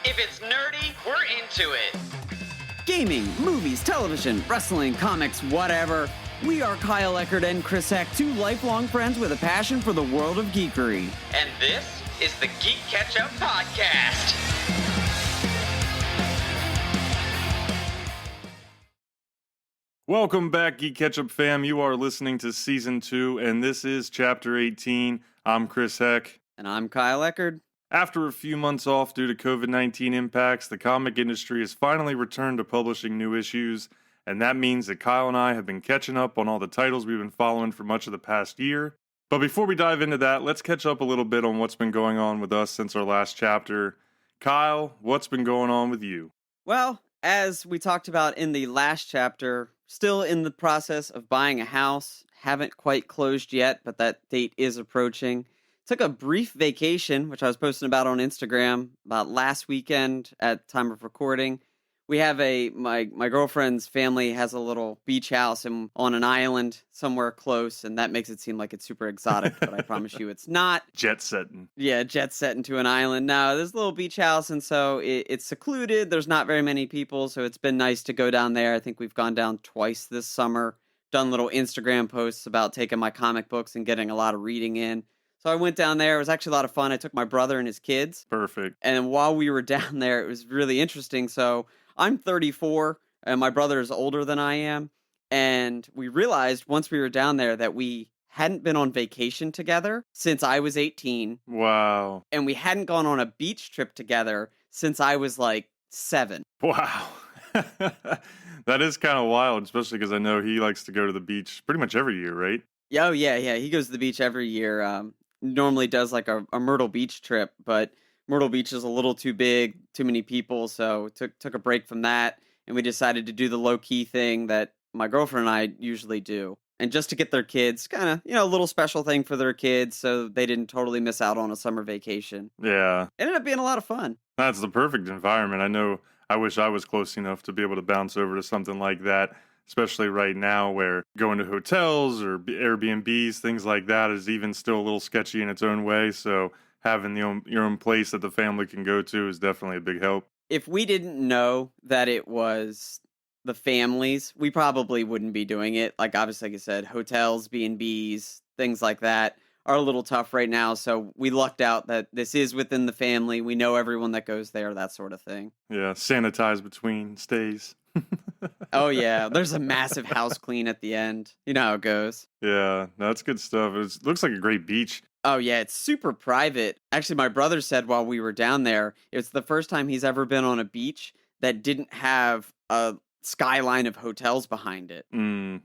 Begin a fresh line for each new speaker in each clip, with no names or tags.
If it's nerdy, we're into it.
Gaming, movies, television, wrestling, comics, whatever. We are Kyle Eckert and Chris Heck, two lifelong friends with a passion for the world of geekery.
And this is the GeeK KetchUP podcast.
Welcome back, GeeK KetchUP fam. You are listening to Season 2, and this is Chapter 18. I'm Chris Heck.
And I'm Kyle Eckert.
After a few months off due to COVID-19 impacts, the comic industry has finally returned to publishing new issues, and that means that Kyle and I have been catching up on all the titles we've been following for much of the past year. But before we dive into that, let's catch up a little bit on what's been going on with us since our last chapter. Kyle, what's been going on with you?
Well, as we talked about in the last chapter, still in the process of buying a house. Haven't quite closed yet, but that date is approaching. Took a brief vacation, which I was posting about on Instagram about last weekend at time of recording. We have my girlfriend's family has a little beach house on an island somewhere close, and that makes it seem like it's super exotic, but I promise you it's not.
Jet setting.
Yeah, jet setting to an island. No, there's a little beach house, and so it's secluded. There's not very many people, so it's been nice to go down there. I think we've gone down twice this summer, done little Instagram posts about taking my comic books and getting a lot of reading in. So I went down there. It was actually a lot of fun. I took my brother and his kids.
Perfect.
And while we were down there, it was really interesting. So I'm 34, and my brother is older than I am. And we realized once we were down there that we hadn't been on vacation together since I was 18.
Wow.
And we hadn't gone on a beach trip together since I was like 7.
Wow. That is kind of wild, especially because I know he likes to go to the beach pretty much every year, right?
Oh, yeah. He goes to the beach every year. Normally does like a Myrtle Beach trip, but Myrtle Beach is a little too big, too many people, so took a break from that, and we decided to do the low-key thing that my girlfriend and I usually do. And just to get their kids, kind of, a little special thing for their kids, so they didn't totally miss out on a summer vacation.
Yeah.
It ended up being a lot of fun.
That's the perfect environment. I wish I was close enough to be able to bounce over to something like that, especially right now where going to hotels or Airbnbs, things like that, is even still a little sketchy in its own way. So having your own place that the family can go to is definitely a big help. If
we didn't know that it was the families, we probably wouldn't be doing it. Like, obviously, like I said, hotels, B&Bs, things like that are a little tough right now. So we lucked out that this is within the family. We know everyone that goes there, that sort of thing.
Yeah, sanitize between stays.
Oh, yeah. There's a massive house clean at the end. You know how it goes.
Yeah, that's good stuff. It looks like a great beach.
Oh, yeah. It's super private. Actually, my brother said while we were down there, it's the first time he's ever been on a beach that didn't have a skyline of hotels behind it.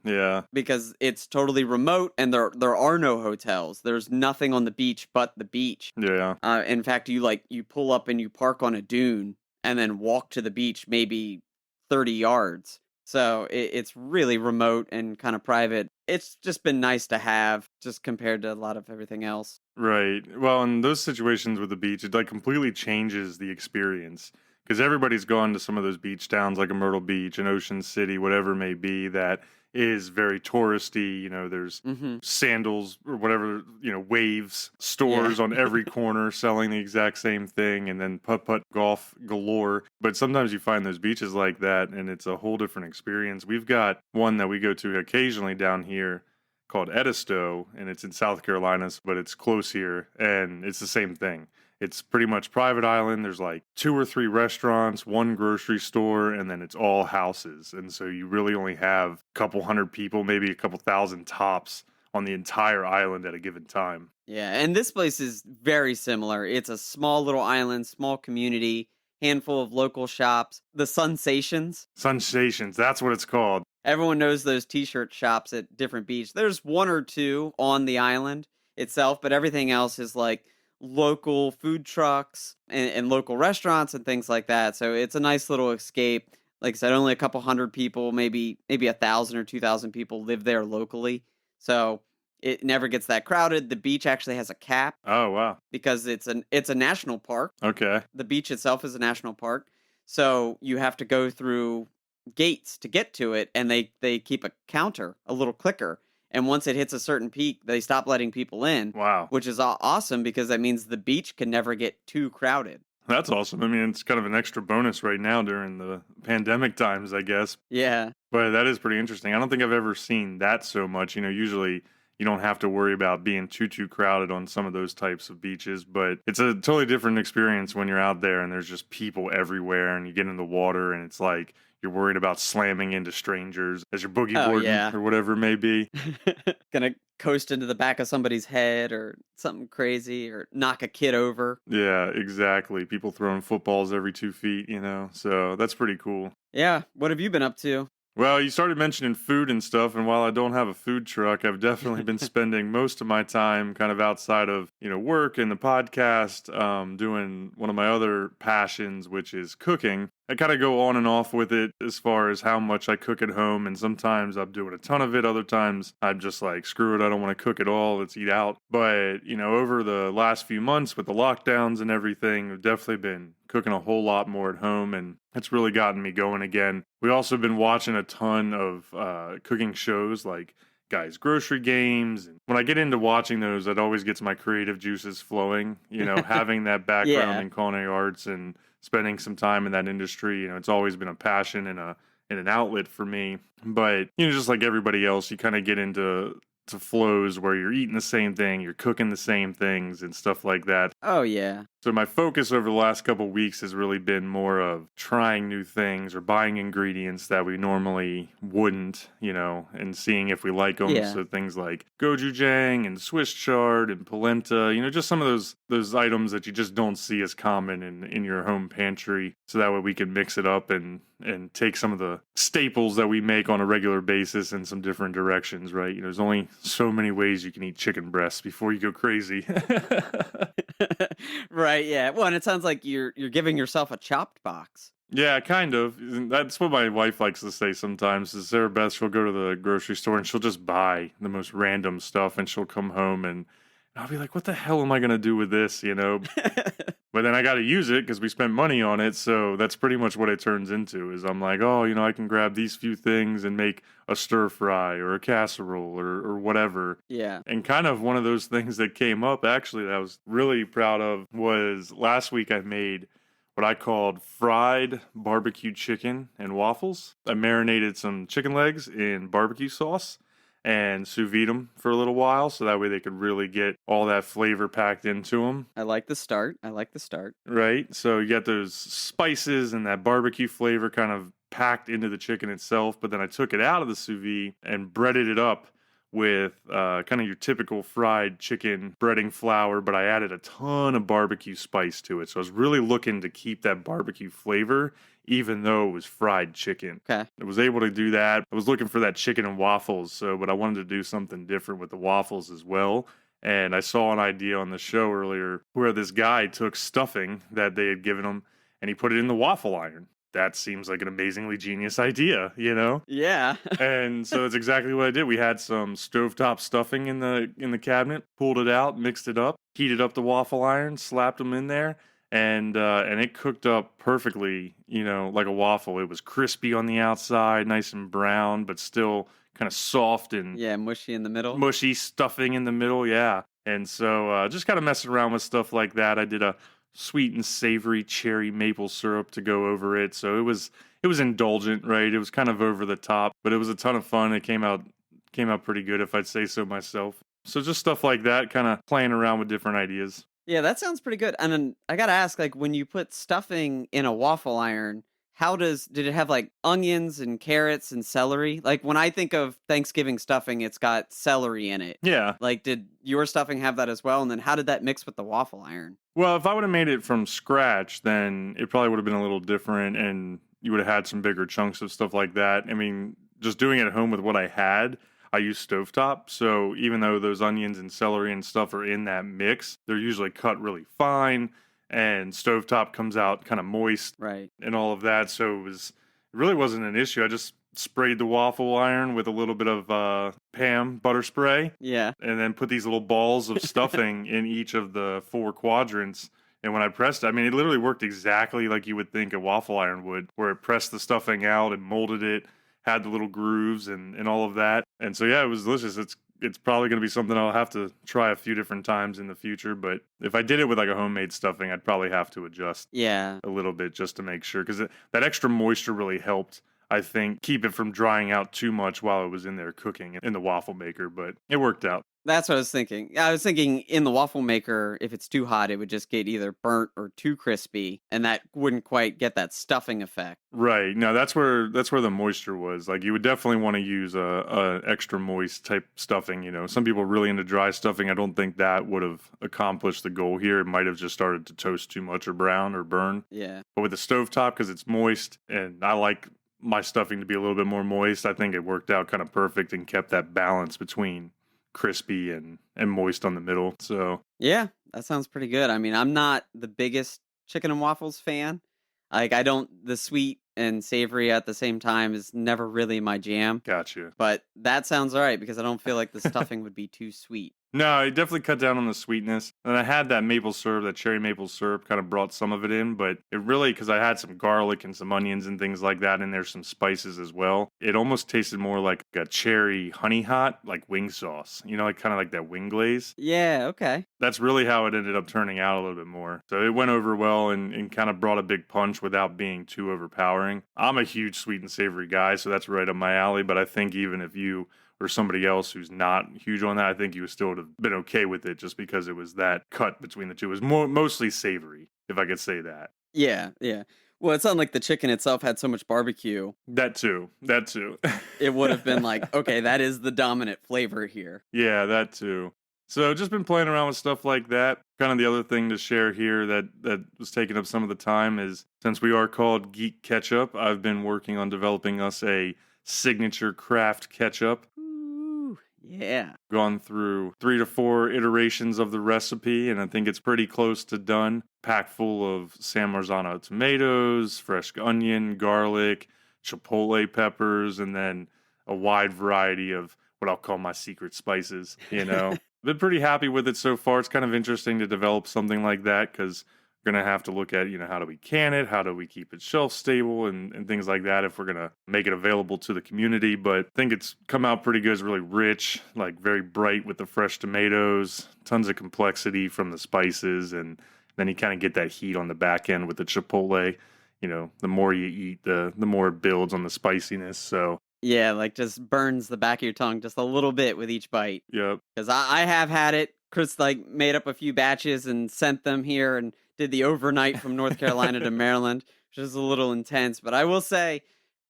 Yeah.
Because it's totally remote and there are no hotels. There's nothing on the beach but the beach.
Yeah.
In fact, you pull up and you park on a dune and then walk to the beach maybe 30 yards. So it's really remote and kind of private. It's just been nice to have, just compared to a lot of everything else.
Right. Well, in those situations with the beach, it completely changes the experience. Because everybody's gone to some of those beach towns like a Myrtle Beach, an Ocean City, whatever it may be, that is very touristy. There's sandals or whatever, waves, stores on every corner selling the exact same thing, and then putt-putt golf galore. But sometimes you find those beaches like that, and it's a whole different experience. We've got one that we go to occasionally down here called Edisto, and it's in South Carolina, but it's close here, and it's the same thing. It's pretty much private island. There's like 2 or 3 restaurants, 1 grocery store, and then it's all houses. And so you really only have a couple hundred people, maybe a couple thousand tops on the entire island at a given time.
Yeah, and this place is very similar. It's a small little island, small community, handful of local shops. The Sensations.
Sensations, that's what it's called.
Everyone knows those t-shirt shops at different beaches. There's 1 or 2 on the island itself, but everything else is like local food trucks and local restaurants and things like that. So it's a nice little escape. Like I said, only a couple hundred people, maybe 1,000 or 2,000 people live there locally. So it never gets that crowded. The beach actually has a cap.
Oh, wow.
Because it's a national park.
Okay.
The beach itself is a national park. So you have to go through gates to get to it, and they keep a counter, a little clicker. And once it hits a certain peak, they stop letting people in.
Wow.
Which is awesome because that means the beach can never get too crowded.
That's awesome. I mean, it's kind of an extra bonus right now during the pandemic times, I guess.
Yeah.
But that is pretty interesting. I don't think I've ever seen that so much. Usually you don't have to worry about being too crowded on some of those types of beaches, but it's a totally different experience when you're out there and there's just people everywhere and you get in the water and it's like you're worried about slamming into strangers as you're boogie
Oh,
boarding
yeah.
or whatever it may be.
Gonna coast into the back of somebody's head or something crazy or knock a kid over.
Yeah, exactly. People throwing footballs every 2 feet, so that's pretty cool.
Yeah. What have you been up to?
Well, you started mentioning food and stuff, and while I don't have a food truck, I've definitely been spending most of my time kind of outside of, work and the podcast, doing one of my other passions, which is cooking. I kind of go on and off with it as far as how much I cook at home, and sometimes I'm doing a ton of it. Other times I'm just like, screw it, I don't want to cook at all, let's eat out. But, over the last few months with the lockdowns and everything, I've definitely been cooking a whole lot more at home, and it's really gotten me going again. We also been watching a ton of cooking shows like Guys Grocery Games. And when I get into watching those, it always gets my creative juices flowing, having that background
Yeah.
in culinary arts and spending some time in that industry. It's always been a passion and an outlet for me. But, just like everybody else, you kind of get into flows where you're eating the same thing, you're cooking the same things and stuff like that.
Oh, yeah.
So my focus over the last couple of weeks has really been more of trying new things or buying ingredients that we normally wouldn't, and seeing if we like them.
Yeah.
So things like gochujang and Swiss chard and polenta, just some of those items that you just don't see as common in your home pantry. So that way we can mix it up and take some of the staples that we make on a regular basis in some different directions, right? There's only so many ways you can eat chicken breasts before you go crazy.
Right, yeah. Well, and it sounds like you're giving yourself a chopped box.
Yeah, kind of. That's what my wife likes to say sometimes. Is Sarah Beth, she'll go to the grocery store and she'll just buy the most random stuff and she'll come home and I'll be like, what the hell am I going to do with this, But then I got to use it because we spent money on it. So that's pretty much what it turns into is I'm like, oh, I can grab these few things and make a stir fry or a casserole or whatever.
Yeah.
And kind of one of those things that came up actually that I was really proud of was last week I made what I called fried barbecue chicken and waffles. I marinated some chicken legs in barbecue sauce and sous vide them for a little while so that way they could really get all that flavor packed into them.
I like the start.
Right? So you got those spices and that barbecue flavor kind of packed into the chicken itself, but then I took it out of the sous vide and breaded it up with kind of your typical fried chicken breading flour, but I added a ton of barbecue spice to it. So I was really looking to keep that barbecue flavor even though it was fried chicken.
Okay.
I was able to do that. I was looking for that chicken and waffles, but I wanted to do something different with the waffles as well. And I saw an idea on the show earlier where this guy took stuffing that they had given him and he put it in the waffle iron. That seems like an amazingly genius idea,
Yeah.
And so that's exactly what I did. We had some stovetop stuffing in the cabinet, pulled it out, mixed it up, heated up the waffle iron, slapped them in there, and it cooked up perfectly, like a waffle. It was crispy on the outside, nice and brown, but still kind of soft and
Yeah, mushy in the middle.
mushy stuffing in the middle, yeah. And so just kind of messing around with stuff like that. I did a sweet and savory cherry maple syrup to go over it. So it was indulgent, right? It was kind of over the top, but it was a ton of fun. It came out pretty good if I'd say so myself. So just stuff like that, kind of playing around with different ideas.
Yeah, that sounds pretty good. And then I gotta ask, like, when you put stuffing in a waffle iron, did it have like onions and carrots and celery? Like when I think of Thanksgiving stuffing, it's got celery in it.
Yeah.
Like, did your stuffing have that as well? And then how did that mix with the waffle iron?
Well, if I would have made it from scratch, then it probably would have been a little different and you would have had some bigger chunks of stuff like that. I mean, just doing it at home with what I had, I use stovetop. So even though those onions and celery and stuff are in that mix, they're usually cut really fine and stovetop comes out kind of moist.
Right.
And all of that. So it really wasn't an issue. I just sprayed the waffle iron with a little bit of Pam butter spray.
Yeah.
And then put these little balls of stuffing in each of the 4 quadrants. And when I pressed it, I mean, it literally worked exactly like you would think a waffle iron would, where it pressed the stuffing out and molded it, had the little grooves and all of that. And so, yeah, it was delicious. It's it's probably going to be something I'll have to try a few different times in the future. But if I did it with like a homemade stuffing, I'd probably have to adjust
Yeah.
a little bit just to make sure, because that extra moisture really helped, I think, keep it from drying out too much while it was in there cooking in the waffle maker. But it worked out.
That's what I was thinking. I was thinking in the waffle maker, if it's too hot, it would just get either burnt or too crispy, and that wouldn't quite get that stuffing effect.
Right. No, that's where the moisture was. Like, you would definitely want to use a extra moist type stuffing. You know, some people are really into dry stuffing. I don't think that would have accomplished the goal here. It might have just started to toast too much or brown or burn.
Yeah.
But with the stovetop, because it's moist, and I like my stuffing to be a little bit more moist, I think it worked out kind of perfect and kept that balance between crispy and moist on the middle. So
Yeah, that sounds pretty good. I mean, I'm not the biggest chicken and waffles fan. Like, the sweet and savory at the same time is never really my jam.
gotcha.
But that sounds all right because I don't feel like the stuffing would be too sweet.
No, I definitely cut down on the sweetness. And I had that maple syrup, that cherry maple syrup kind of brought some of it in, but it really, because I had some garlic and some onions and things like that, and there's some spices as well. It almost tasted more like a cherry honey hot, like wing sauce, you know, like kind of like that wing glaze.
Yeah, okay.
That's really how it ended up turning out a little bit more. So it went over well and kind of brought a big punch without being too overpowering. I'm a huge sweet and savory guy, so that's right up my alley, but I think even if you or somebody else who's not huge on that, I think you still would have been okay with it just because it was that cut between the two. It was mostly savory, if I could say that.
Yeah, yeah. Well, it's not like the chicken itself had so much barbecue.
That too.
It would have been like, okay, that is the dominant flavor here.
Yeah, that too. So just been playing around with stuff like that. Kind of the other thing to share here that was taking up some of the time is, since we are called GeeK KetchUp, I've been working on developing us a signature craft ketchup.
Yeah.
Gone through 3 to 4 iterations of the recipe, and I think it's pretty close to done. Packed full of San Marzano tomatoes, fresh onion, garlic, chipotle peppers, and then a wide variety of what I'll call my secret spices, you know. Been pretty happy with it so far. It's kind of interesting to develop something like that, because we're going to have to look at, you know, how do we can it? How do we keep it shelf stable and things like that if we're going to make it available to the community. But I think it's come out pretty good. It's really rich, like very bright with the fresh tomatoes, tons of complexity from the spices. And then you kind of get that heat on the back end with the chipotle. You know, the more you eat, the more it builds on the spiciness. So
Yeah, like just burns the back of your tongue just a little bit with each bite.
yep.
Because I have had it. Chris like made up a few batches and sent them here and did the overnight from North Carolina to Maryland, which is a little intense. But I will say,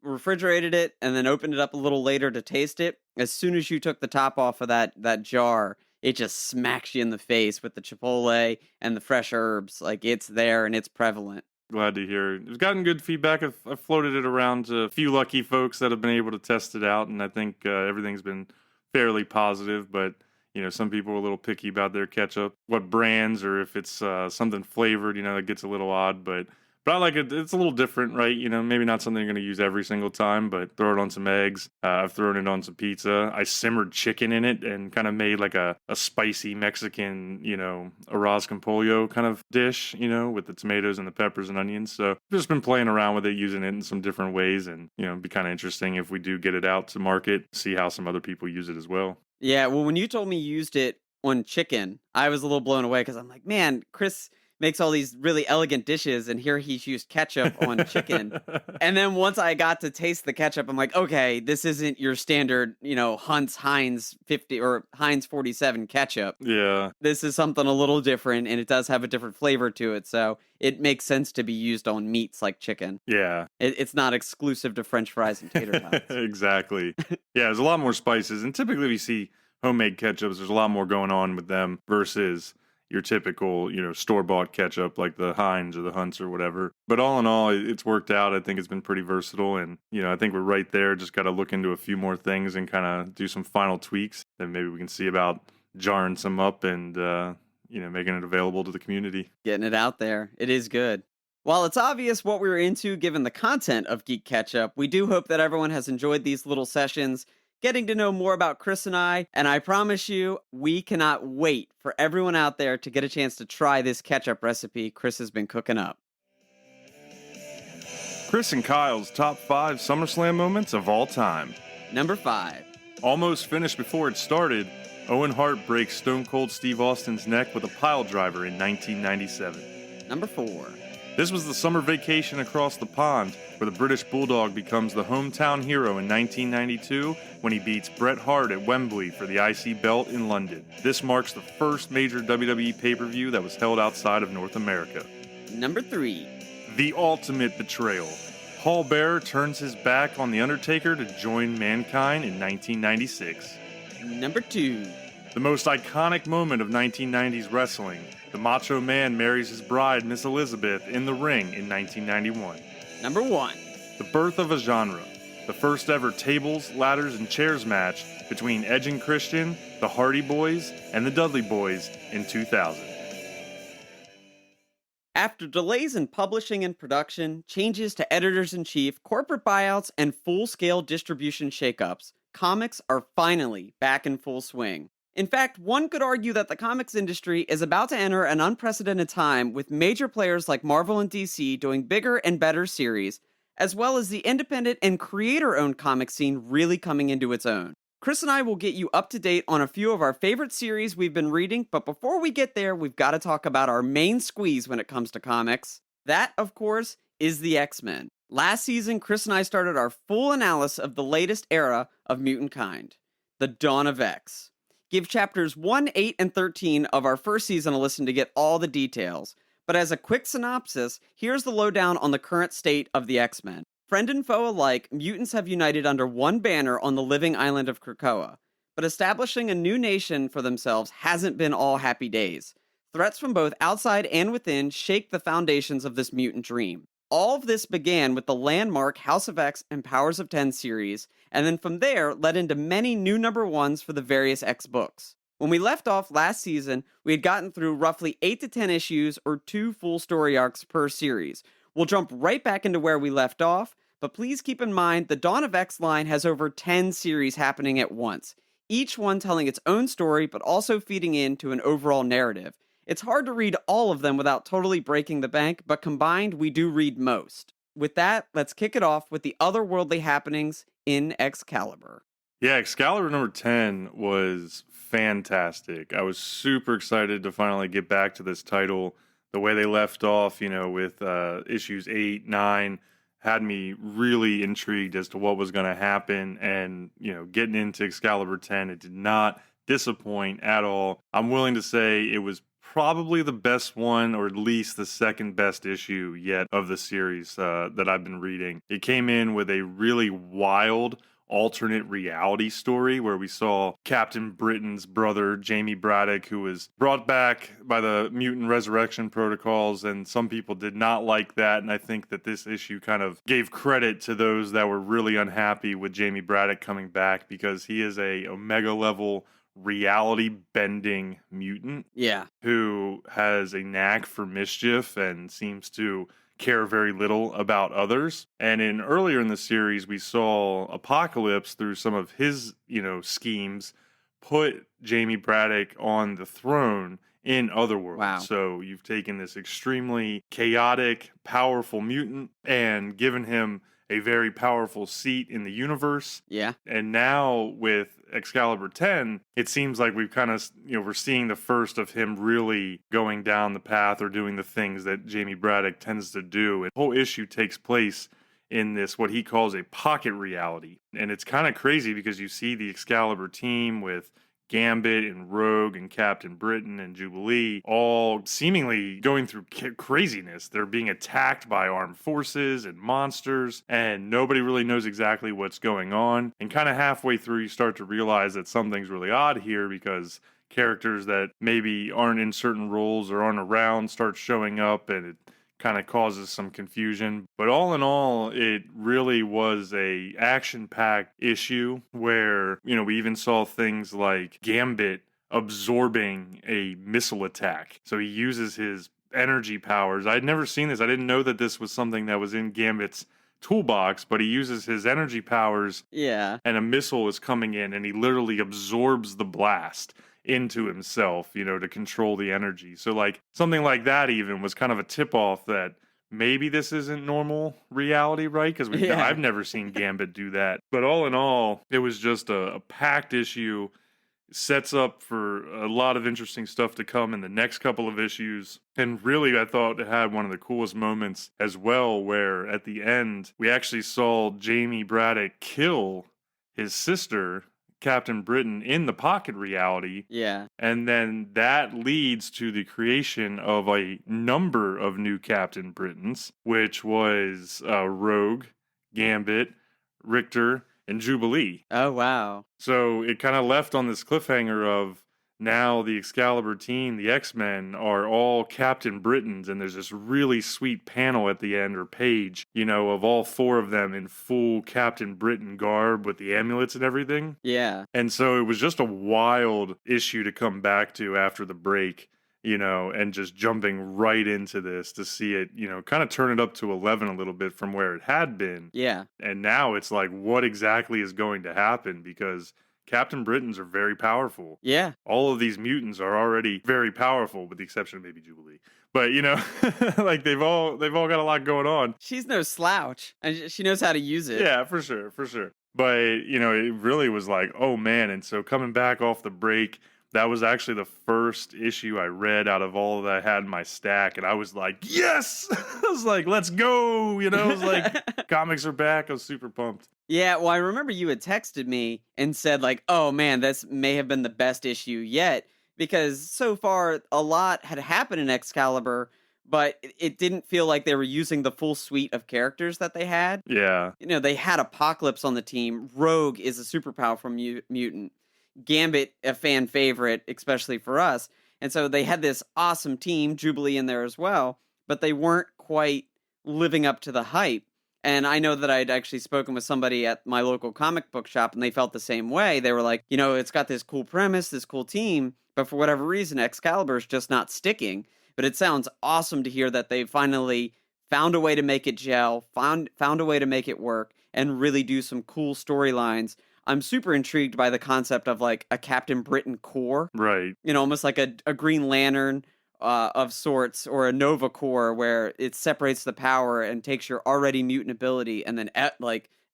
refrigerated it and then opened it up a little later to taste it. As soon as you took the top off of that jar, it just smacks you in the face with the chipotle and the fresh herbs. Like, it's there and it's prevalent.
Glad to hear it. It's gotten good feedback. I've floated it around to a few lucky folks that have been able to test it out, and I think everything's been fairly positive. But, you know, some people are a little picky about their ketchup, what brands, or if it's something flavored, you know, it gets a little odd. But I like it. It's a little different, right? You know, maybe not something you're going to use every single time, but throw it on some eggs. I've thrown it on some pizza. I simmered chicken in it and kind of made like a spicy Mexican, you know, arroz con pollo kind of dish, you know, with the tomatoes and the peppers and onions. So I've just been playing around with it, using it in some different ways. And, you know, it'd be kind of interesting if we do get it out to market, see how some other people use it as well.
Yeah, well, when you told me you used it on chicken, I was a little blown away because I'm like, man, Chris makes all these really elegant dishes, and here he's used ketchup on chicken. And then once I got to taste the ketchup, I'm like, okay, this isn't your standard, you know, Heinz 50 or Heinz 47 ketchup.
Yeah.
This is something a little different, and it does have a different flavor to it. So it makes sense to be used on meats like chicken.
Yeah.
It's not exclusive to French fries and tater tots.
Exactly. Yeah, there's a lot more spices. And typically we see homemade ketchups, there's a lot more going on with them versus your typical, you know, store-bought ketchup like the Heinz or the Hunt's or whatever. But all in all, it's worked out. I think it's been pretty versatile. And, you know, I think we're right there. Just got to look into a few more things and kind of do some final tweaks. Then maybe we can see about jarring some up and, you know, making it available to the community.
Getting it out there. It is good. While it's obvious what we were into given the content of GeeK KetchUp, we do hope that everyone has enjoyed these little sessions, getting to know more about Chris and I promise you, we cannot wait for everyone out there to get a chance to try this ketchup recipe Chris has been cooking up.
Chris and Kyle's top 5 SummerSlam moments of all time.
Number 5.
Almost finished before it started, Owen Hart breaks Stone Cold Steve Austin's neck with a pile driver in 1997.
Number 4.
This was the summer vacation across the pond, where the British Bulldog becomes the hometown hero in 1992 when he beats Bret Hart at Wembley for the IC belt in London. This marks the first major WWE pay-per-view that was held outside of North America.
Number 3.
The ultimate betrayal. Paul Bearer turns his back on The Undertaker to join Mankind in 1996.
Number 2.
The most iconic moment of 1990s wrestling. The Macho Man marries his bride, Miss Elizabeth, in the ring in 1991.
Number 1.
The birth of a genre. The first ever tables, ladders, and chairs match between Edge and Christian, the Hardy Boys, and the Dudley Boys in 2000.
After delays in publishing and production, changes to editors-in-chief, corporate buyouts, and full-scale distribution shakeups, comics are finally back in full swing. In fact, one could argue that the comics industry is about to enter an unprecedented time with major players like Marvel and DC doing bigger and better series, as well as the independent and creator-owned comic scene really coming into its own. Chris and I will get you up to date on a few of our favorite series we've been reading, but before we get there, we've got to talk about our main squeeze when it comes to comics. That, of course, is the X-Men. Last season, Chris and I started our full analysis of the latest era of mutant kind, the Dawn of X. Give chapters 1, 8, and 13 of our first season a listen to get all the details. But as a quick synopsis, here's the lowdown on the current state of the X-Men. Friend and foe alike, mutants have united under one banner on the living island of Krakoa. But establishing a new nation for themselves hasn't been all happy days. Threats from both outside and within shake the foundations of this mutant dream. All of this began with the landmark House of X and Powers of 10 series, and then from there led into many new number ones for the various X books. When we left off last season, we had gotten through roughly 8 to 10 issues or 2 full story arcs per series. We'll jump right back into where we left off, but please keep in mind the Dawn of X line has over 10 series happening at once, each one telling its own story but also feeding into an overall narrative. It's hard to read all of them without totally breaking the bank, but combined, we do read most. With that, let's kick it off with the otherworldly happenings in Excalibur.
Yeah, Excalibur number 10 was fantastic. I was super excited to finally get back to this title. The way they left off, with issues 8, 9, had me really intrigued as to what was going to happen. And, getting into Excalibur 10, it did not disappoint at all. I'm willing to say it was probably the best one, or at least the second best issue yet of the series that I've been reading. It came in with a really wild alternate reality story where we saw Captain Britain's brother, Jamie Braddock, who was brought back by the mutant resurrection protocols, and some people did not like that, and I think that this issue kind of gave credit to those that were really unhappy with Jamie Braddock coming back, because he is a Omega level reality bending mutant who has a knack for mischief and seems to care very little about others. And earlier in the series, we saw Apocalypse, through some of his, schemes, put Jamie Braddock on the throne in Otherworld.
Wow.
So you've taken this extremely chaotic, powerful mutant and given him a very powerful seat in the universe.
Yeah.
And now with Excalibur 10, it seems like we've kind of, we're seeing the first of him really going down the path or doing the things that Jamie Braddock tends to do. And the whole issue takes place in this, what he calls a pocket reality. And it's kind of crazy because you see the Excalibur team with Gambit and Rogue and Captain Britain and Jubilee all seemingly going through craziness. They're being attacked by armed forces and monsters, and nobody really knows exactly what's going on. And kind of halfway through, you start to realize that something's really odd here, because characters that maybe aren't in certain roles or aren't around start showing up, and it kind of causes some confusion. But all in all, it really was a action-packed issue where, we even saw things like Gambit absorbing a missile attack. So he uses his energy powers. I'd never seen this. I didn't know that this was something that was in Gambit's toolbox, but he uses his energy powers.
Yeah.
And a missile is coming in, and he literally absorbs the blast into himself, to control the energy. So something like that even was kind of a tip off that maybe this isn't normal reality, right? Because I've never seen Gambit do that. But all in all, it was just a packed issue. sets up for a lot of interesting stuff to come in the next couple of issues. And really, I thought it had one of the coolest moments as well, where at the end, we actually saw Jamie Braddock kill his sister, Captain Britain, in the pocket reality.
Yeah.
And then that leads to the creation of a number of new Captain Britons, which was Rogue, Gambit, Richter, and Jubilee.
Oh, wow.
So it kind of left on this cliffhanger of now the Excalibur team, the X-Men, are all Captain Britons, and there's this really sweet panel at the end, or page, of all four of them in full Captain Britain garb with the amulets and everything.
Yeah.
And so it was just a wild issue to come back to after the break, and just jumping right into this to see it, kind of turn it up to 11 a little bit from where it had been.
Yeah.
And now it's like, what exactly is going to happen? Because Captain Britons are very powerful.
Yeah.
All of these mutants are already very powerful, with the exception of maybe Jubilee. But like they've all got a lot going on.
She's no slouch, and she knows how to use it.
Yeah, for sure. But it really was like, oh man. And so coming back off the break, that was actually the first issue I read out of all that I had in my stack, and I was like, yes! I was like, let's go! I was like, comics are back. I was super pumped.
Yeah, well, I remember you had texted me and said, like, oh man, this may have been the best issue yet, because so far a lot had happened in Excalibur, but it didn't feel like they were using the full suite of characters that they had.
Yeah.
They had Apocalypse on the team. Rogue is a super powerful mutant. Gambit, a fan favorite, especially for us. And so they had this awesome team, Jubilee in there as well, but they weren't quite living up to the hype. And I know that I'd actually spoken with somebody at my local comic book shop, and they felt the same way. They were like, it's got this cool premise, this cool team, but for whatever reason, Excalibur's just not sticking. But it sounds awesome to hear that they finally found a way to make it gel, found a way to make it work, and really do some cool storylines. I'm super intrigued by the concept of like a Captain Britain Corps.
Right.
Almost like a Green Lantern of sorts, or a Nova Corps, where it separates the power and takes your already mutant ability and then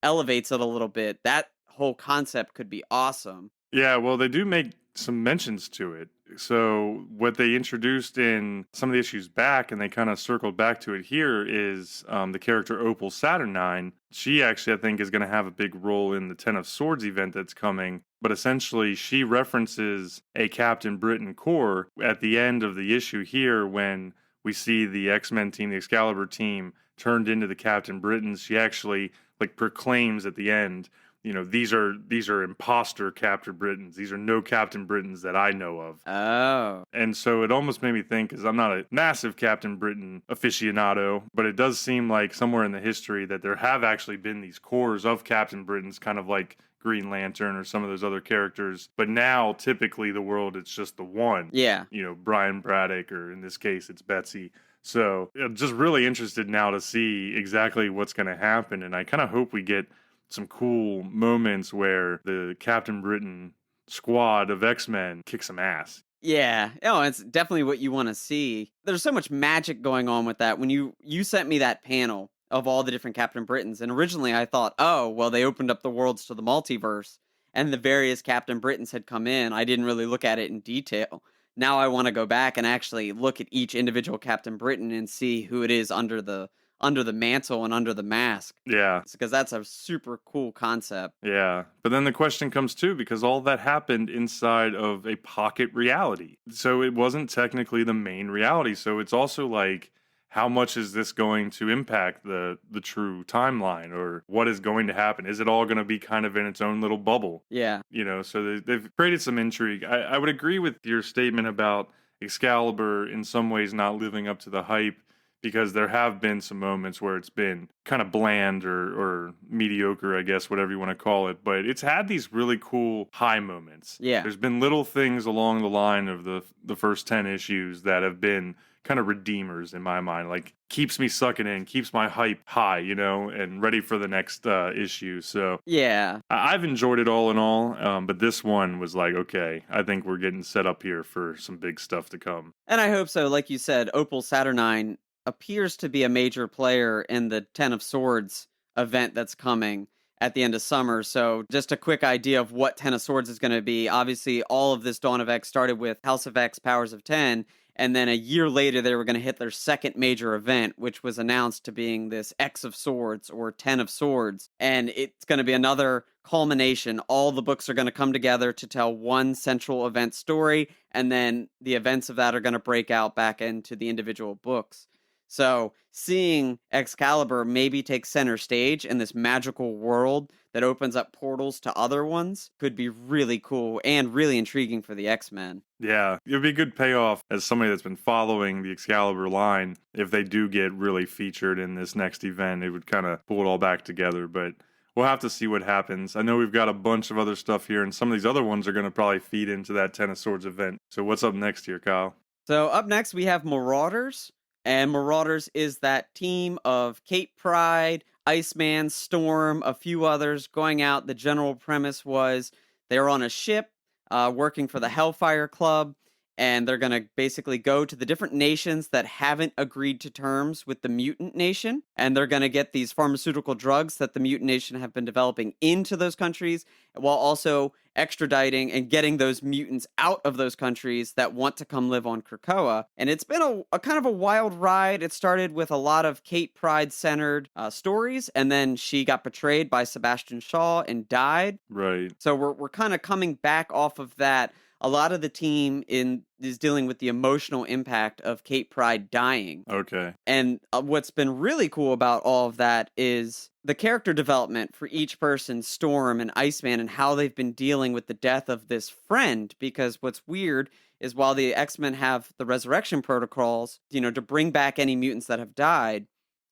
elevates it a little bit. That whole concept could be awesome.
Yeah, well, they do make some mentions to it. So what they introduced in some of the issues back, and they kind of circled back to it here, is the character Opal Saturnine. She actually, I think, is going to have a big role in the Ten of Swords event that's coming. But essentially, she references a Captain Britain Corps at the end of the issue here when we see the X-Men team, the Excalibur team, turned into the Captain Britons. She actually proclaims at the end, these are imposter Captain Britons. These are no Captain Britons that I know of.
Oh.
And so it almost made me think, because I'm not a massive Captain Britain aficionado, but it does seem like somewhere in the history that there have actually been these corps of Captain Britons, kind of like Green Lantern or some of those other characters. But now, typically, the world, it's just the one.
Yeah.
Brian Braddock, or in this case, it's Betsy. So I'm just really interested now to see exactly what's going to happen. And I kind of hope we get some cool moments where the Captain Britain squad of X-Men kick some ass.
Yeah. Oh, it's definitely what you want to see. There's so much magic going on with that. When you sent me that panel of all the different Captain Britons, and originally I thought, oh, well, they opened up the worlds to the multiverse, and the various Captain Britons had come in. I didn't really look at it in detail. Now I want to go back and actually look at each individual Captain Britain and see who it is under the mantle and under the mask.
Yeah.
Because that's a super cool concept.
Yeah. But then the question comes too, because all that happened inside of a pocket reality. So it wasn't technically the main reality. So it's also like, how much is this going to impact the true timeline, or what is going to happen? Is it all going to be kind of in its own little bubble?
Yeah.
So they've created some intrigue. I would agree with your statement about Excalibur in some ways not living up to the hype, because there have been some moments where it's been kind of bland or mediocre, I guess, whatever you want to call it. But it's had these really cool high moments.
Yeah.
There's been little things along the line of the first 10 issues that have been kind of redeemers in my mind, like keeps me sucking in, keeps my hype high, and ready for the next issue. So
yeah,
I've enjoyed it all in all, but this one was like, okay, I think we're getting set up here for some big stuff to come.
And I hope so. Like you said, Opal Saturnine appears to be a major player in the Ten of Swords event that's coming. at the end of summer. So just a quick idea of what Ten of Swords is going to be. Obviously, all of this Dawn of X started with House of X, Powers of 10. And then a year later, they were going to hit their second major event, which was announced to being this X of Swords or 10 of Swords. And it's going to be another culmination. All the books are going to come together to tell one central event story. And then the events of that are going to break out back into the individual books. So seeing Excalibur maybe take center stage in this magical world that opens up portals to other ones could be really cool and really intriguing for the X-Men.
Yeah, it would be a good payoff as somebody that's been following the Excalibur line. If they do get really featured in this next event, it would kind of pull it all back together. But we'll have to see what happens. I know we've got a bunch of other stuff here, and some of these other ones are going to probably feed into that Ten of Swords event. So what's up next here, Kyle?
So up next, we have Marauders. And Marauders is that team of Cape Pride, Iceman, Storm, a few others going out. The general premise was they're on a ship working for the Hellfire Club, and they're going to basically go to the different nations that haven't agreed to terms with the Mutant Nation, and they're going to get these pharmaceutical drugs that the Mutant Nation have been developing into those countries, while also extraditing and getting those mutants out of those countries that want to come live on Krakoa. And it's been a kind of a wild ride. It started with a lot of Kate Pride-centered stories, and then she got betrayed by Sebastian Shaw and died.
Right.
So we're kind of coming back off of that. A lot of the team is dealing with the emotional impact of Kate Pride dying.
Okay.
And what's been really cool about all of that is the character development for each person, Storm and Iceman, and how they've been dealing with the death of this friend. Because what's weird is while the X-Men have the resurrection protocols, to bring back any mutants that have died,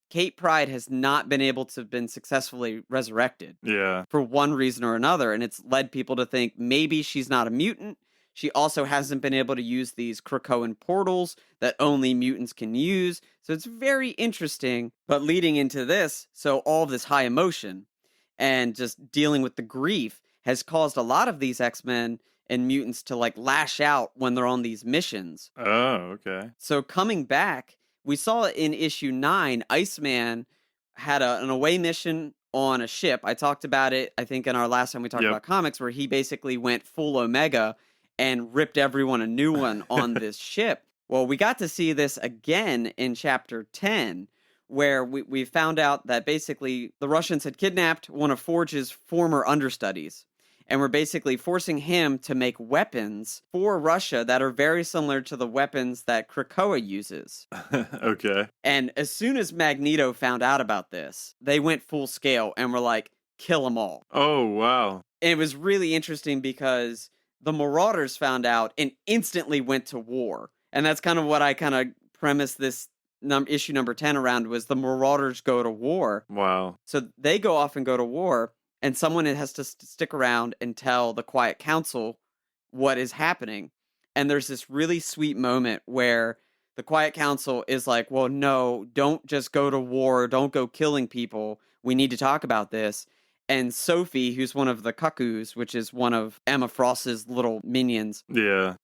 Kate Pride has not been able to have been successfully resurrected.
Yeah.
For one reason or another. And it's led people to think maybe she's not a mutant. She also hasn't been able to use these Krakoan portals that only mutants can use. So it's very interesting. But leading into this, so all of this high emotion and just dealing with the grief has caused a lot of these X-Men and mutants to lash out when they're on these missions.
Oh, okay.
So coming back, we saw in issue 9, Iceman had an away mission on a ship. I talked about it, I think, in our last time we talked about comics, where he basically went full Omega and ripped everyone a new one on this ship. Well, we got to see this again in chapter 10, where we found out that basically the Russians had kidnapped one of Forge's former understudies, and were basically forcing him to make weapons for Russia that are very similar to the weapons that Krakoa uses.
Okay.
And as soon as Magneto found out about this, they went full scale and were like, kill them all.
Oh, wow.
And it was really interesting because the Marauders found out and instantly went to war. And that's kind of what I kind of premised this issue number 10 around, was the Marauders go to war.
Wow.
So they go off and go to war, and someone has to stick around and tell the Quiet Council what is happening. And there's this really sweet moment where the Quiet Council is like, well, no, don't just go to war. Don't go killing people. We need to talk about this. And Sophie, who's one of the Cuckoos, which is one of Emma Frost's little minions,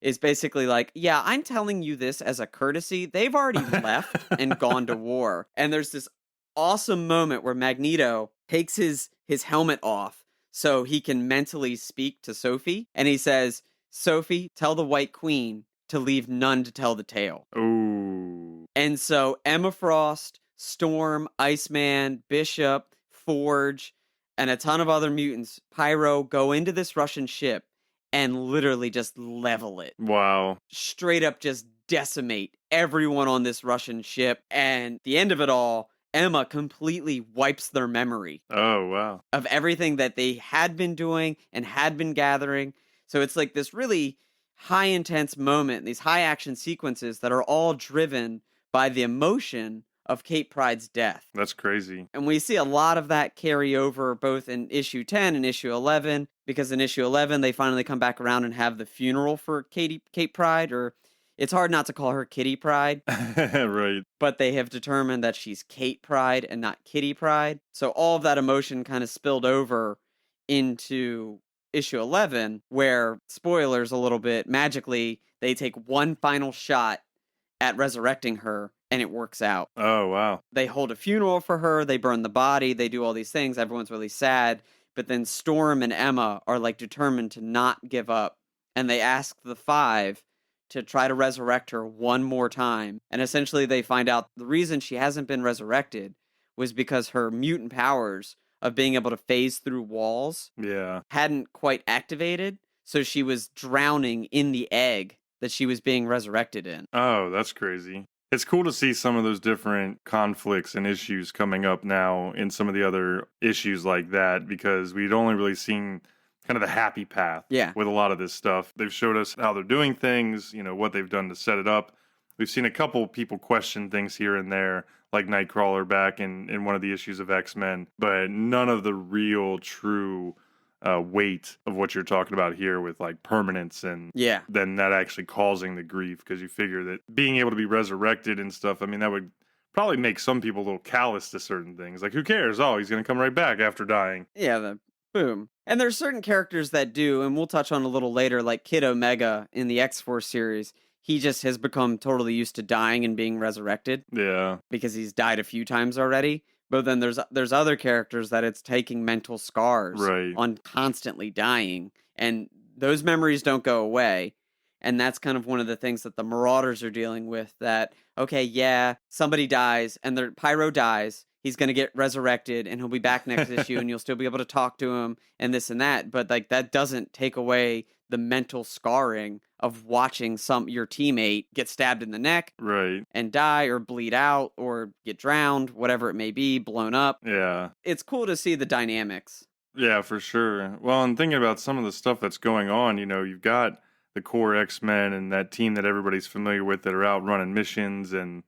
is basically like, yeah, I'm telling you this as a courtesy. They've already left and gone to war. And there's this awesome moment where Magneto takes his helmet off so he can mentally speak to Sophie. And he says, Sophie, tell the White Queen to leave none to tell the tale.
Ooh.
And so Emma Frost, Storm, Iceman, Bishop, Forge, and a ton of other mutants, Pyro, go into this Russian ship and literally just level it.
Wow.
Straight up just decimate everyone on this Russian ship. And at the end of it all, Emma completely wipes their memory.
Oh, wow.
Of everything that they had been doing and had been gathering. So it's like this really high intense moment, these high action sequences that are all driven by the emotion of Kate Pride's death.
That's crazy.
And we see a lot of that carry over both in issue 10 and issue 11, because in issue 11, they finally come back around and have the funeral for Kate Pride, or it's hard not to call her Kitty Pride.
Right.
But they have determined that she's Kate Pride and not Kitty Pride. So all of that emotion kind of spilled over into issue 11, where, spoilers a little bit, magically, they take one final shot at resurrecting her, and it works out.
Oh, wow.
They hold a funeral for her, they burn the body, they do all these things, everyone's really sad, but then Storm and Emma are like determined to not give up, and they ask the Five to try to resurrect her one more time. And essentially they find out the reason she hasn't been resurrected was because her mutant powers of being able to phase through walls
Yeah.
hadn't quite activated, so she was drowning in the egg that she was being resurrected in.
Oh, that's crazy. It's cool to see some of those different conflicts and issues coming up now in some of the other issues like that, because we'd only really seen kind of the happy path with a lot of this stuff. They've showed us how they're doing things, what they've done to set it up. We've seen a couple people question things here and there, like Nightcrawler back in one of the issues of X-Men, but none of the real true weight of what you're talking about here with like permanence and then that actually causing the grief, because you figure that being able to be resurrected and stuff, I mean, that would probably make some people a little callous to certain things. Like, who cares? Oh, he's going to come right back after dying.
Yeah, boom. And there's certain characters that do, and we'll touch on a little later, like Kid Omega in the X-Force series. He just has become totally used to dying and being resurrected.
Yeah.
Because he's died a few times already. But then there's other characters that it's taking mental scars on constantly dying. And those memories don't go away. And that's kind of one of the things that the Marauders are dealing with, that, okay, yeah, somebody dies and Pyro dies. He's going to get resurrected and he'll be back next issue and you'll still be able to talk to him and this and that. But like that doesn't take away the mental scarring of watching your teammate get stabbed in the neck and die or bleed out or get drowned, whatever it may be, blown up.
Yeah.
It's cool to see the dynamics.
Yeah, for sure. Well, and thinking about some of the stuff that's going on, you've got the core X-Men and that team that everybody's familiar with that are out running missions, and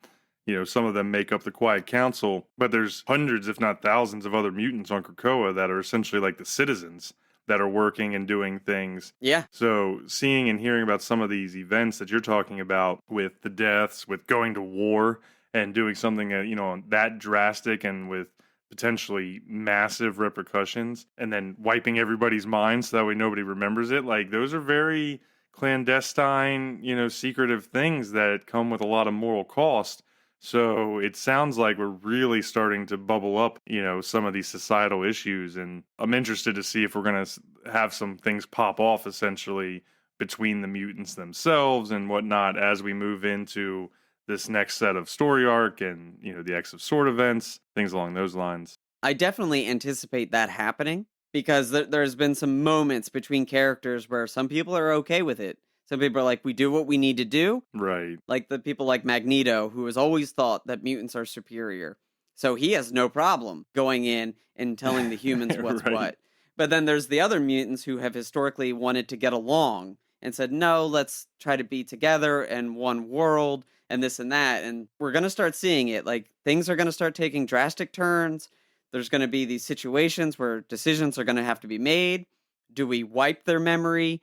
some of them make up the Quiet Council, but there's hundreds, if not thousands, of other mutants on Krakoa that are essentially like the citizens that are working and doing things.
Yeah.
So seeing and hearing about some of these events that you're talking about with the deaths, with going to war and doing something that drastic and with potentially massive repercussions, and then wiping everybody's minds so that way nobody remembers it, like those are very clandestine, secretive things that come with a lot of moral cost. So it sounds like we're really starting to bubble up, some of these societal issues. And I'm interested to see if we're going to have some things pop off essentially between the mutants themselves and whatnot as we move into this next set of story arc and, the X of Sword events, things along those lines.
I definitely anticipate that happening because there's been some moments between characters where some people are okay with it. Some people are like, we do what we need to do.
Right.
Like the people like Magneto, who has always thought that mutants are superior. So he has no problem going in and telling the humans what's what. But then there's the other mutants who have historically wanted to get along and said, no, let's try to be together in one world and this and that. And we're going to start seeing it. Like things are going to start taking drastic turns. There's going to be these situations where decisions are going to have to be made. Do we wipe their memory?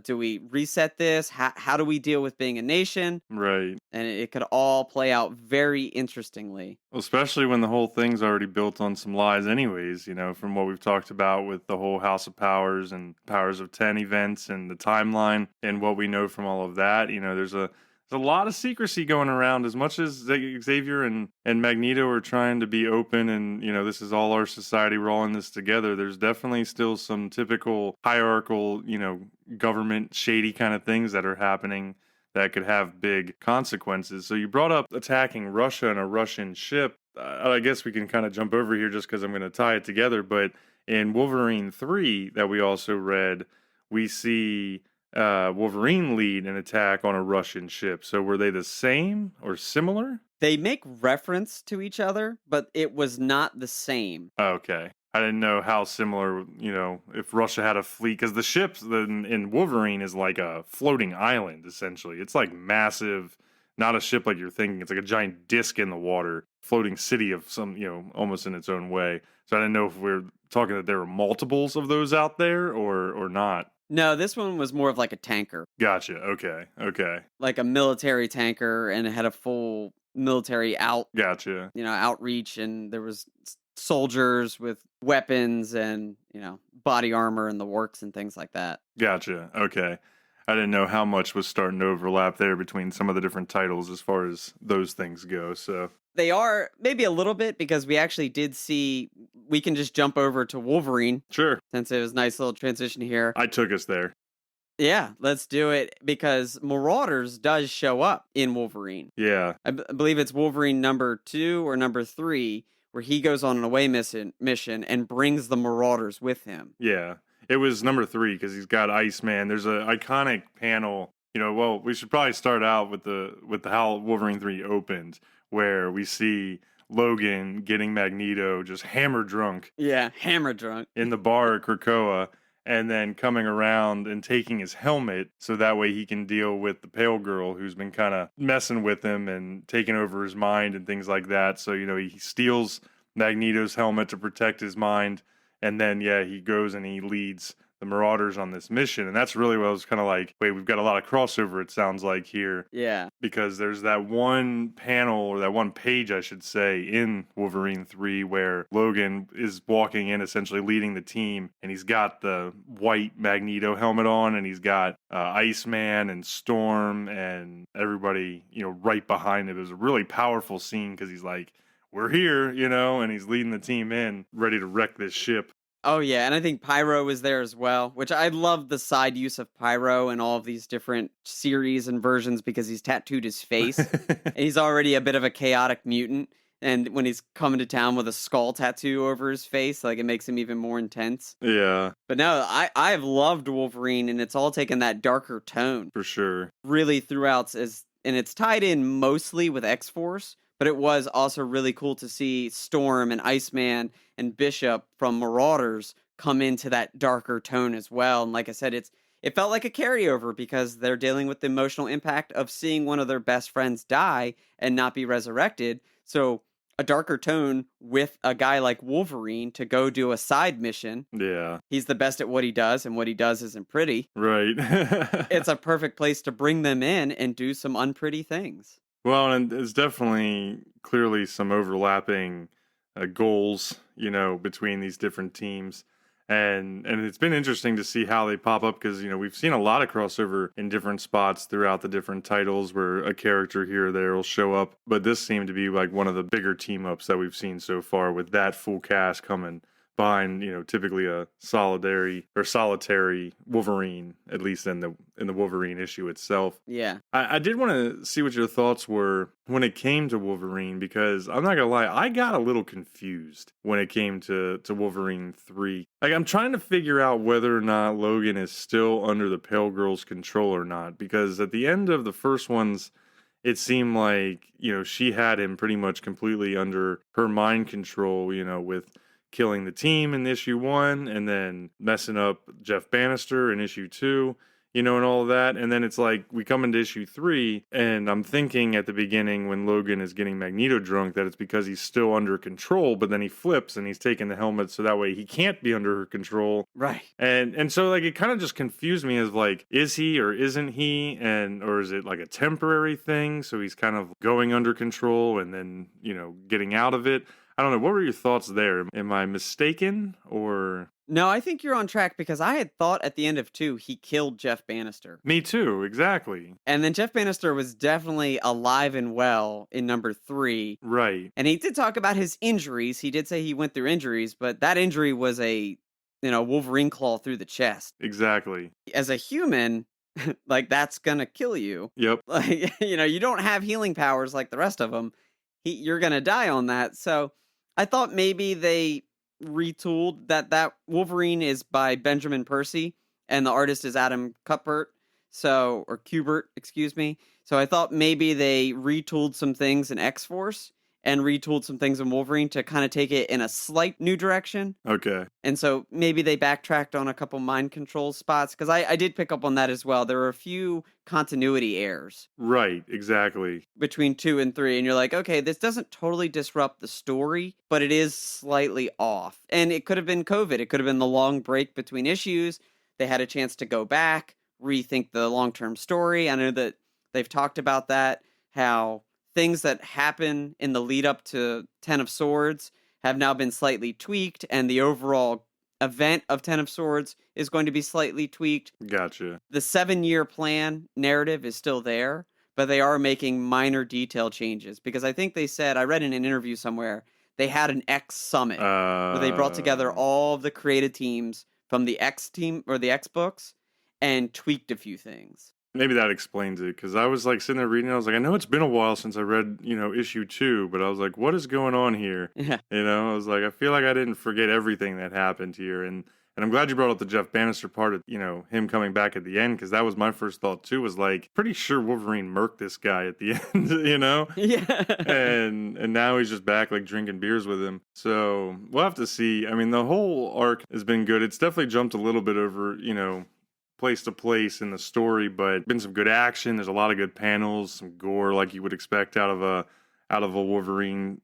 Do we reset this? How do we deal with being a nation?
Right.
And it could all play out very interestingly.
Well, especially when the whole thing's already built on some lies anyways, from what we've talked about with the whole House of Powers and Powers of 10 events and the timeline and what we know from all of that. There's a lot of secrecy going around. As much as Xavier and Magneto are trying to be open and, this is all our society, we're all in this together, there's definitely still some typical hierarchical, government shady kind of things that are happening that could have big consequences. So you brought up attacking Russia and a Russian ship. I guess we can kind of jump over here just because I'm going to tie it together. But in Wolverine 3 that we also read, we see Wolverine lead an attack on a Russian ship. So were they the same or similar?
They make reference to each other, but it was not the same.
Okay. I didn't know how similar, if Russia had a fleet, because the ship in Wolverine is like a floating island, essentially. It's like massive, not a ship like you're thinking. It's like a giant disc in the water, floating city of some, almost in its own way. So I didn't know if we're talking that there were multiples of those out there or not.
No, this one was more of like a tanker.
Gotcha. Okay.
Like a military tanker, and it had a full military
Gotcha.
Outreach, and there was soldiers with weapons and, body armor and the works and things like that.
Gotcha. Okay. I didn't know how much was starting to overlap there between some of the different titles as far as those things go. So
They are maybe a little bit because we actually did see, we can just jump over to Wolverine
sure,
since it was a nice little transition here.
I took us there.
Yeah, let's do it because Marauders does show up in Wolverine.
Yeah,
I believe it's Wolverine number 2 or number 3 where he goes on an away mission and brings the Marauders with him.
yeah. It was number 3 because he's got Iceman. There's an iconic panel. Well, we should probably start out with the how Wolverine 3 opened, where we see Logan getting Magneto just hammer drunk.
Yeah, hammer drunk.
In the bar at Krakoa, and then coming around and taking his helmet so that way he can deal with the Pale Girl who's been kind of messing with him and taking over his mind and things like that. So, he steals Magneto's helmet to protect his mind, and then, he goes and he leads the Marauders on this mission. And that's really what I was kind of like, wait, we've got a lot of crossover, it sounds like, here.
Yeah.
Because there's that one panel, or that one page, I should say, in Wolverine 3 where Logan is walking in, essentially leading the team, and he's got the white Magneto helmet on, and he's got Iceman and Storm and everybody, right behind it. It was a really powerful scene because he's like, we're here, and he's leading the team in, ready to wreck this ship.
Oh, yeah, and I think Pyro was there as well, which I love the side use of Pyro in all of these different series and versions because he's tattooed his face, and he's already a bit of a chaotic mutant, and when he's coming to town with a skull tattoo over his face, like, it makes him even more intense.
Yeah.
But no, I've loved Wolverine, and it's all taken that darker tone.
For sure.
Really throughout, and it's tied in mostly with X-Force, but it was also really cool to see Storm and Iceman and Bishop from Marauders come into that darker tone as well. And like I said, it felt like a carryover because they're dealing with the emotional impact of seeing one of their best friends die and not be resurrected. So a darker tone with a guy like Wolverine to go do a side mission.
Yeah.
He's the best at what he does, and what he does isn't pretty.
Right.
It's a perfect place to bring them in and do some unpretty things.
Well, and there's definitely clearly some overlapping goals, between these different teams. And it's been interesting to see how they pop up because, we've seen a lot of crossover in different spots throughout the different titles where a character here or there will show up. But this seemed to be like one of the bigger team ups that we've seen so far with that full cast coming behind, typically a solitary Wolverine, at least in the Wolverine issue itself.
Yeah.
I did want to see what your thoughts were when it came to Wolverine, because I'm not gonna lie, I got a little confused when it came to Wolverine 3. Like, I'm trying to figure out whether or not Logan is still under the Pale Girl's control or not, because at the end of the first ones, it seemed like, she had him pretty much completely under her mind control, with killing the team in issue 1 and then messing up Jeff Bannister in issue 2, and all of that. And then it's like we come into issue 3 and I'm thinking at the beginning when Logan is getting Magneto drunk that it's because he's still under control, but then he flips and he's taking the helmet so that way he can't be under her control.
Right.
And so like it kind of just confused me as like, is he or isn't he? Or is it like a temporary thing? So he's kind of going under control and then, getting out of it. I don't know. What were your thoughts there? Am I mistaken or?
No, I think you're on track because I had thought at the end of 2, he killed Jeff Bannister.
Me too, exactly.
And then Jeff Bannister was definitely alive and well in number 3.
Right.
And he did talk about his injuries. He did say he went through injuries, but that injury was a, Wolverine claw through the chest.
Exactly.
As a human, like, that's gonna kill you.
Yep.
Like, you don't have healing powers like the rest of them. You're gonna die on that. So I thought maybe they retooled that Wolverine is by Benjamin Percy and the artist is Adam Kubert, or Kubert, excuse me. So I thought maybe they retooled some things in X-Force and retooled some things in Wolverine to kind of take it in a slight new direction.
Okay.
And so maybe they backtracked on a couple mind control spots, because I did pick up on that as well. There were a few continuity errors.
Right, exactly.
Between 2 and 3, and you're like, okay, this doesn't totally disrupt the story, but it is slightly off. And it could have been COVID. It could have been the long break between issues. They had a chance to go back, rethink the long-term story. I know that they've talked about that, how things that happen in the lead up to Ten of Swords have now been slightly tweaked, and the overall event of Ten of Swords is going to be slightly tweaked.
Gotcha.
The 7-year plan narrative is still there, but they are making minor detail changes because I think they said, I read in an interview somewhere, they had an X summit where they brought together all of the creative teams from the X team or the X books and tweaked a few things.
Maybe that explains it, because I was like sitting there reading, I was like, I know it's been a while since I read, issue 2, but I was like, what is going on here?
Yeah.
I was like, I feel like I didn't forget everything that happened here. And I'm glad you brought up the Jeff Bannister part of, him coming back at the end, because that was my first thought too, was like, pretty sure Wolverine murked this guy at the end,
Yeah.
and now he's just back like drinking beers with him. So we'll have to see. I mean, the whole arc has been good. It's definitely jumped a little bit over, place to place in the story, but been some good action. There's a lot of good panels, some gore like you would expect out of a Wolverine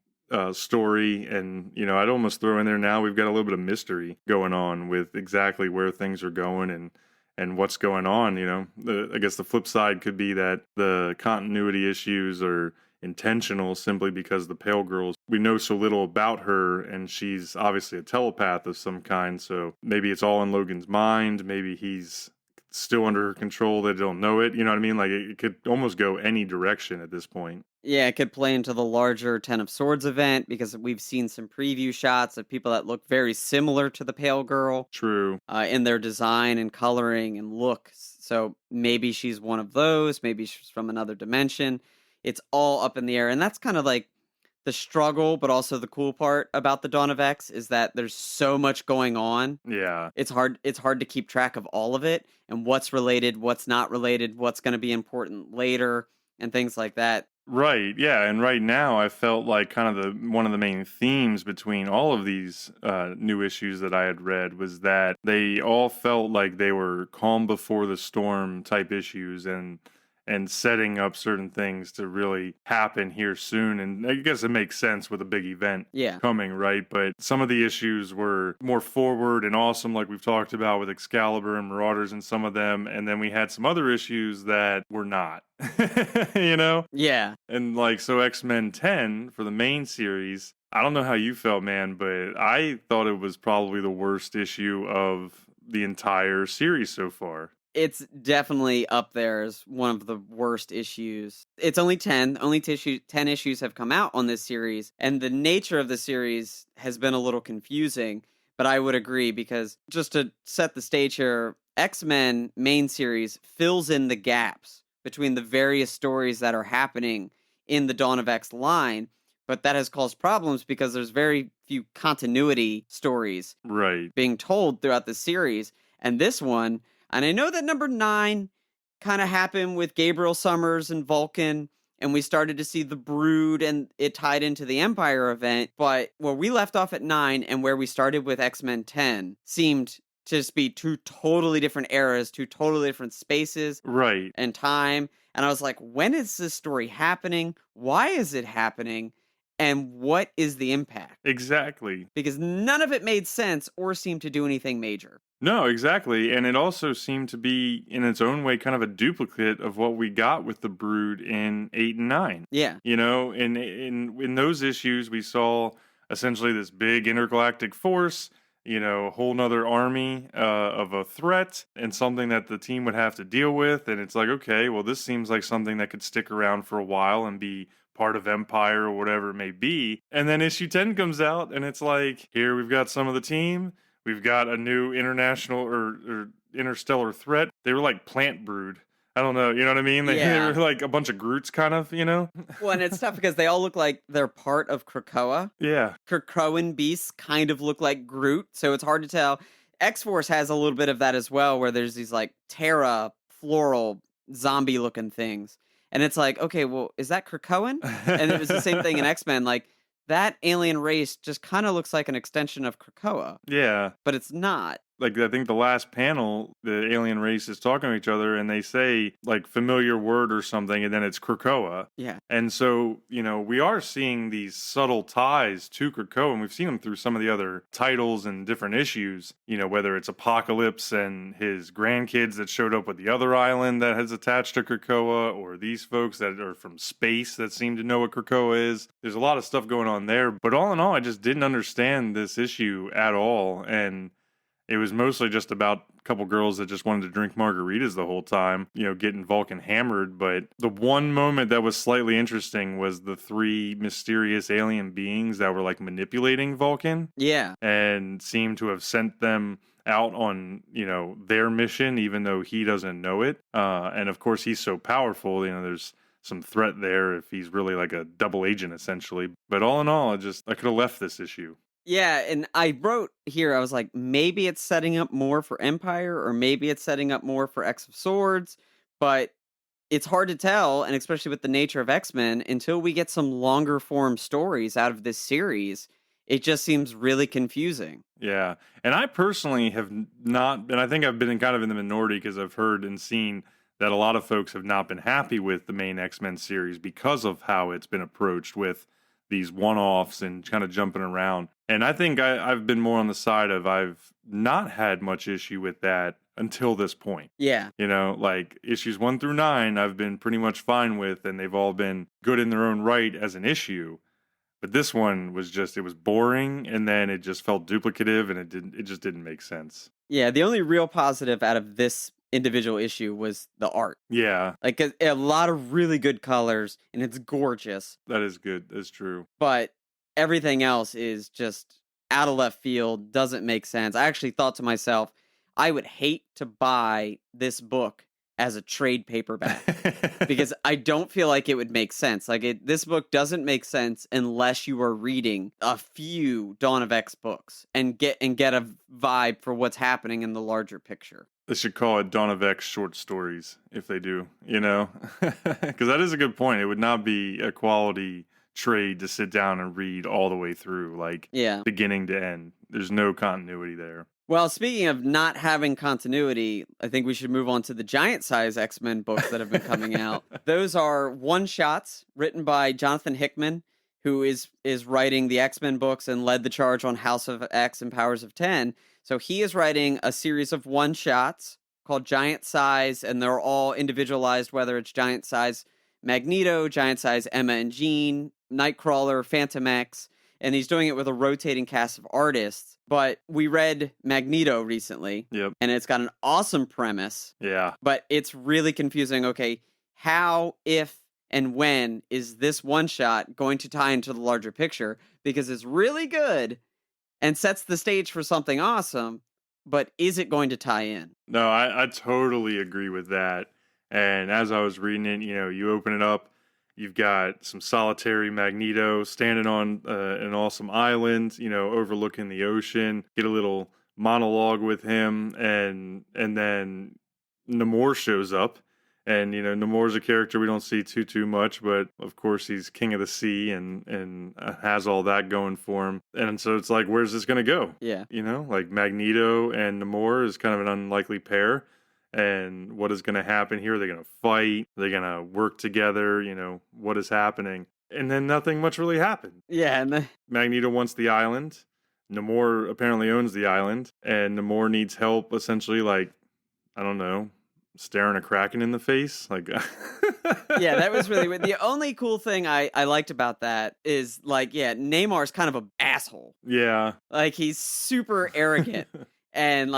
story. And I'd almost throw in there now we've got a little bit of mystery going on with exactly where things are going and what's going on. I guess the flip side could be that the continuity issues are intentional simply because the Pale Girl, we know so little about her, and she's obviously a telepath of some kind, so maybe it's all in Logan's mind, maybe he's still under her control, they don't know it, you know what I mean? Like, it could almost go any direction at this point.
Yeah, it could play into the larger Ten of Swords event because we've seen some preview shots of people that look very similar to the Pale Girl.
True.
In their design and coloring and look. So maybe she's one of those, maybe she's from another dimension. It's all up in the air. And that's kind of like the struggle, but also the cool part about the Dawn of X is that there's so much going on.
Yeah.
It's hard to keep track of all of it and what's related, what's not related, what's going to be important later and things like that.
Right, yeah, and right now I felt like kind of one of the main themes between all of these new issues that I had read was that they all felt like they were calm before the storm type issues and setting up certain things to really happen here soon. And I guess it makes sense with a big event coming, right? But some of the issues were more forward and awesome, like we've talked about with Excalibur and Marauders and some of them. And then we had some other issues that were not,
Yeah.
And like, so X-Men 10 for the main series, I don't know how you felt, man, but I thought it was probably the worst issue of the entire series so far.
It's definitely up there as one of the worst issues. It's only 10. Only 10 issues have come out on this series, and the nature of the series has been a little confusing, but I would agree because just to set the stage here, X-Men main series fills in the gaps between the various stories that are happening in the Dawn of X line, but that has caused problems because there's very few continuity stories being told throughout the series, and this one... And I know that number 9 kind of happened with Gabriel Summers and Vulcan, and we started to see the Brood, and it tied into the Empire event. But where we left off at 9 and where we started with X-Men 10 seemed to just be two totally different eras, two totally different spaces and time. And I was like, when is this story happening? Why is it happening? And what is the impact?
Exactly.
Because none of it made sense or seemed to do anything major.
No, exactly. And it also seemed to be, in its own way, kind of a duplicate of what we got with the Brood in 8 and 9.
Yeah.
In those issues, we saw essentially this big intergalactic force, a whole nother army of a threat and something that the team would have to deal with. And it's like, okay, well, this seems like something that could stick around for a while and be part of Empire or whatever it may be. And then issue 10 comes out and it's like, here we've got some of the team. We've got a new international or interstellar threat. They were like plant brood. I don't know. You know what I mean? They were like a bunch of Groots kind of,
Well, and it's tough because they all look like they're part of Krakoa.
Yeah.
Krakoan beasts kind of look like Groot, so it's hard to tell. X-Force has a little bit of that as well, where there's these like Terra, floral, zombie-looking things. And it's like, okay, well, is that Krakoan? And it was the same thing in X-Men. Like, that alien race just kind of looks like an extension of Krakoa.
Yeah.
But it's not.
Like, I think the last panel, the alien race is talking to each other and they say, like, familiar word or something, and then it's Krakoa.
Yeah.
And so, we are seeing these subtle ties to Krakoa, and we've seen them through some of the other titles and different issues, whether it's Apocalypse and his grandkids that showed up with the other island that has attached to Krakoa, or these folks that are from space that seem to know what Krakoa is. There's a lot of stuff going on there, but all in all, I just didn't understand this issue at all, and it was mostly just about a couple girls that just wanted to drink margaritas the whole time, getting Vulcan hammered. But the one moment that was slightly interesting was the three mysterious alien beings that were like manipulating Vulcan.
Yeah.
And seemed to have sent them out on, their mission, even though he doesn't know it. And of course, he's so powerful, there's some threat there if he's really like a double agent, essentially. But all in all, I could have left this issue.
Yeah, and I wrote here, I was like, maybe it's setting up more for Empire, or maybe it's setting up more for X of Swords, but it's hard to tell, and especially with the nature of X-Men, until we get some longer form stories out of this series, it just seems really confusing.
Yeah, and I personally have not, and I think I've been kind of in the minority because I've heard and seen that a lot of folks have not been happy with the main X-Men series because of how it's been approached with these one-offs and kind of jumping around. And I think I've been more on the side of I've not had much issue with that until this point.
Yeah.
Like issues 1 through 9, I've been pretty much fine with, and they've all been good in their own right as an issue. But this one was it was boring, and then it just felt duplicative, and it just didn't make sense.
Yeah, the only real positive out of this individual issue was the art.
Yeah.
Like a lot of really good colors, and it's gorgeous.
That is good. That's true.
But everything else is just out of left field, doesn't make sense. I actually thought to myself, I would hate to buy this book as a trade paperback because I don't feel like it would make sense. Like this book doesn't make sense unless you are reading a few Dawn of X books and get a vibe for what's happening in the larger picture.
They should call it Dawn of X short stories if they do, because that is a good point. It would not be a quality trade to sit down and read all the way through, like beginning to end. There's no continuity there.
Well, speaking of not having continuity, I think we should move on to the giant size X-Men books that have been coming out. Those are one-shots written by Jonathan Hickman, who is writing the X-Men books and led the charge on House of X and Powers of 10. So he is writing a series of one-shots called Giant Size, and they're all individualized, whether it's Giant Size Magneto, Giant Size Emma and Jean, Nightcrawler, Phantom X, and he's doing it with a rotating cast of artists. But we read Magneto recently, and it's got an awesome premise.
Yeah.
But it's really confusing. Okay, how, if, and when is this one-shot going to tie into the larger picture? Because it's really good and sets the stage for something awesome, but is it going to tie in?
No, I totally agree with that. And as I was reading it, you open it up, you've got some solitary Magneto standing on an awesome island, overlooking the ocean. Get a little monologue with him, and then Namor shows up. And, Namor's a character we don't see too much, but of course he's king of the sea and has all that going for him. And so it's like, where's this going to go?
Yeah.
Like Magneto and Namor is kind of an unlikely pair. And what is going to happen here? Are they going to fight? Are they going to work together? What is happening? And then nothing much really happened.
Yeah. And
Magneto wants the island. Namor apparently owns the island. And Namor needs help, essentially, like, I don't know, staring a Kraken in the face. Like,
yeah, that was really weird. The only cool thing I liked about that is, like, Namar's kind of an asshole.
Yeah.
Like, he's super arrogant. And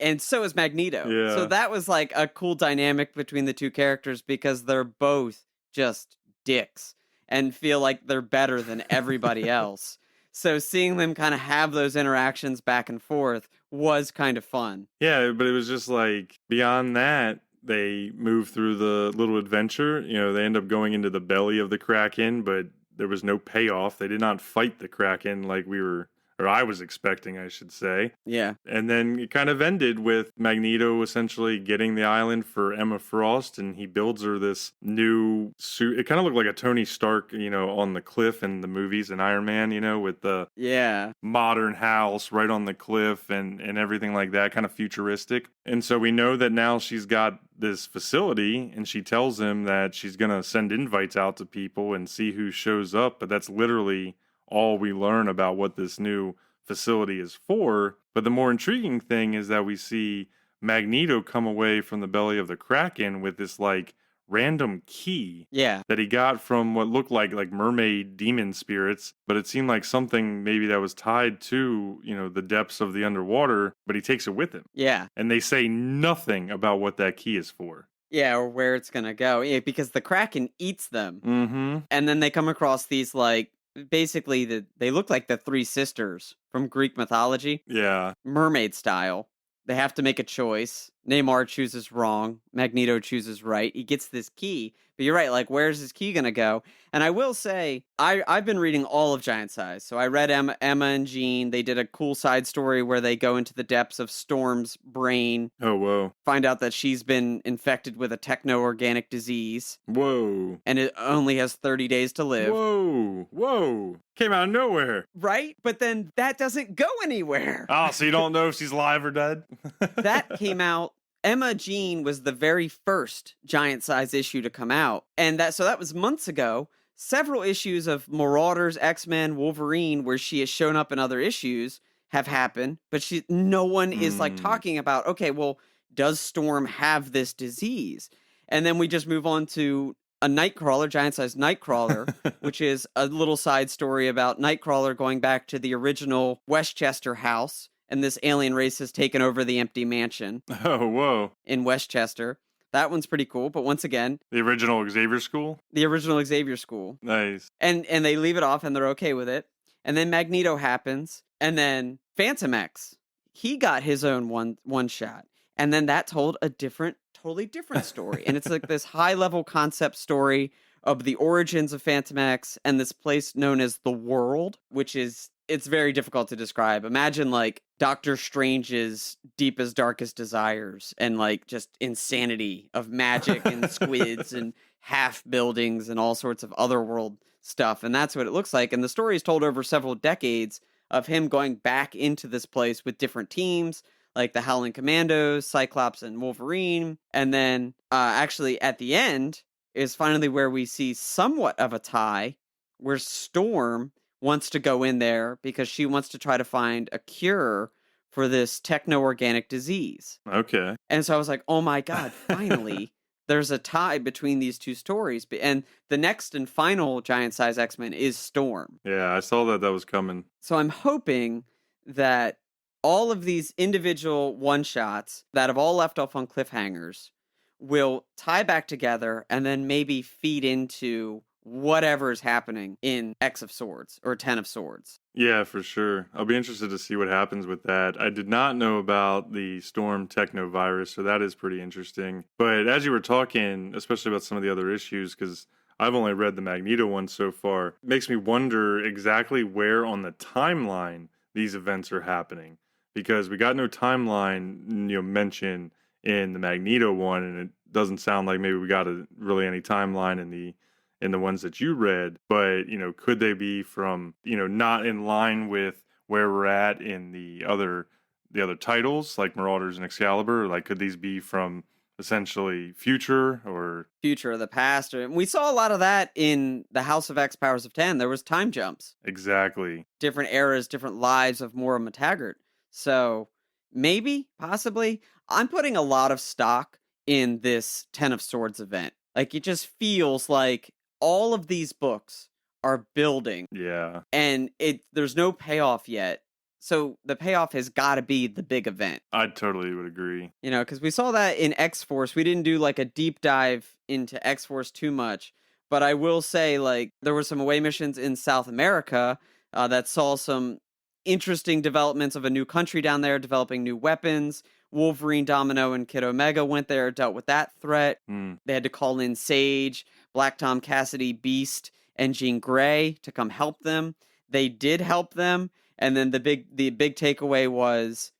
and so is Magneto.
Yeah.
So that was like a cool dynamic between the two characters because they're both just dicks and feel like they're better than everybody else. So seeing them kind of have those interactions back and forth was kind of fun.
Yeah, but it was just like beyond that, they move through the little adventure. They end up going into the belly of the Kraken, but there was no payoff. They did not fight the Kraken like I was expecting, I should say.
Yeah. And
then it kind of ended with Magneto essentially getting the island for Emma Frost, and he builds her this new suit. It kind of looked like a Tony Stark, on the cliff in the movies in Iron Man, with the modern house right on the cliff and everything like that, kind of futuristic. And so we know that now she's got this facility, and she tells him that she's going to send invites out to people and see who shows up, but that's literally all we learn about what this new facility is for. But the more intriguing thing is that we see Magneto come away from the belly of the Kraken with this like random key
Yeah.
that he got from what looked like mermaid demon spirits, but it seemed like something maybe that was tied to, the depths of the underwater, but he takes it with him.
Yeah.
And they say nothing about what that key is for.
Yeah, or where it's going to go. Yeah, because the Kraken eats them.
Mm-hmm.
And then they come across these, like, basically, they look like the three sisters from Greek mythology.
Yeah.
Mermaid style. They have to make a choice. Namor chooses wrong. Magneto chooses right. He gets this key. But you're right, like, where's his key going to go? And I will say, I've been reading all of Giant Size. So I read Emma and Jean. They did a cool side story where they go into the depths of Storm's brain.
Oh, whoa.
Find out that she's been infected with a techno-organic disease.
Whoa.
And it only has 30 days to live.
Whoa. Came out of nowhere.
Right? But then that doesn't go anywhere.
Oh, so you don't know if she's alive or dead?
That came out. Emma Jean was the very first Giant Size issue to come out. And that was months ago. Several issues of Marauders, X-Men, Wolverine, where she has shown up in other issues, have happened. But no one is like talking about, okay, well, does Storm have this disease? And then we just move on to a Nightcrawler, Giant-Size Nightcrawler, which is a little side story about Nightcrawler going back to the original Westchester house, and this alien race has taken over the empty mansion.
Oh, whoa.
In Westchester. That one's pretty cool, but once again...
The original Xavier School?
The original Xavier School.
Nice.
And they leave it off, and they're okay with it. And then Magneto happens, and then Phantom X, he got his own one shot. And then that told a totally different story. And it's like this high-level concept story of the origins of Phantom X and this place known as the World, which is... It's very difficult to describe. Imagine, like, Doctor Strange's deepest, darkest desires and, like, just insanity of magic and squids and half buildings and all sorts of otherworld stuff. And that's what it looks like. And the story is told over several decades of him going back into this place with different teams, like the Howling Commandos, Cyclops, and Wolverine. And then, actually, at the end is finally where we see somewhat of a tie, where Storm wants to go in there because she wants to try to find a cure for this techno-organic disease.
Okay.
And so I was like, oh my God, finally, there's a tie between these two stories. And the next and final Giant-Size X-Men is Storm.
Yeah, I saw that was coming.
So I'm hoping that all of these individual one-shots that have all left off on cliffhangers will tie back together and then maybe feed into whatever is happening in X of Swords or 10 of Swords.
Yeah, for sure. I'll be interested to see what happens with that. I did not know about the Storm Techno virus, so that is pretty interesting. But as you were talking, especially about some of the other issues, because I've only read the Magneto one so far, it makes me wonder exactly where on the timeline these events are happening. Because we got no timeline, mentioned in the Magneto one, and it doesn't sound like maybe we got really any timeline in the ones that you read, but, could they be from, not in line with where we're at in the other titles, like Marauders and Excalibur? Or, like, could these be from essentially future or Exactly.
Different eras, different lives of Moira McTaggart. So maybe, possibly, I'm putting a lot of stock in this 10 of Swords event. Like, it just feels like all of these books are building.
Yeah.
And there's no payoff yet. So the payoff has got to be the big event.
I totally would agree.
Because we saw that in X-Force. We didn't do like a deep dive into X-Force too much. But I will say, like, there were some away missions in South America that saw some interesting developments of a new country down there, developing new weapons. Wolverine, Domino, and Kid Omega went there, dealt with that threat. They had to call in Sage, Black Tom Cassidy, Beast, and Jean Grey to come help them. They did help them, and then the big takeaway was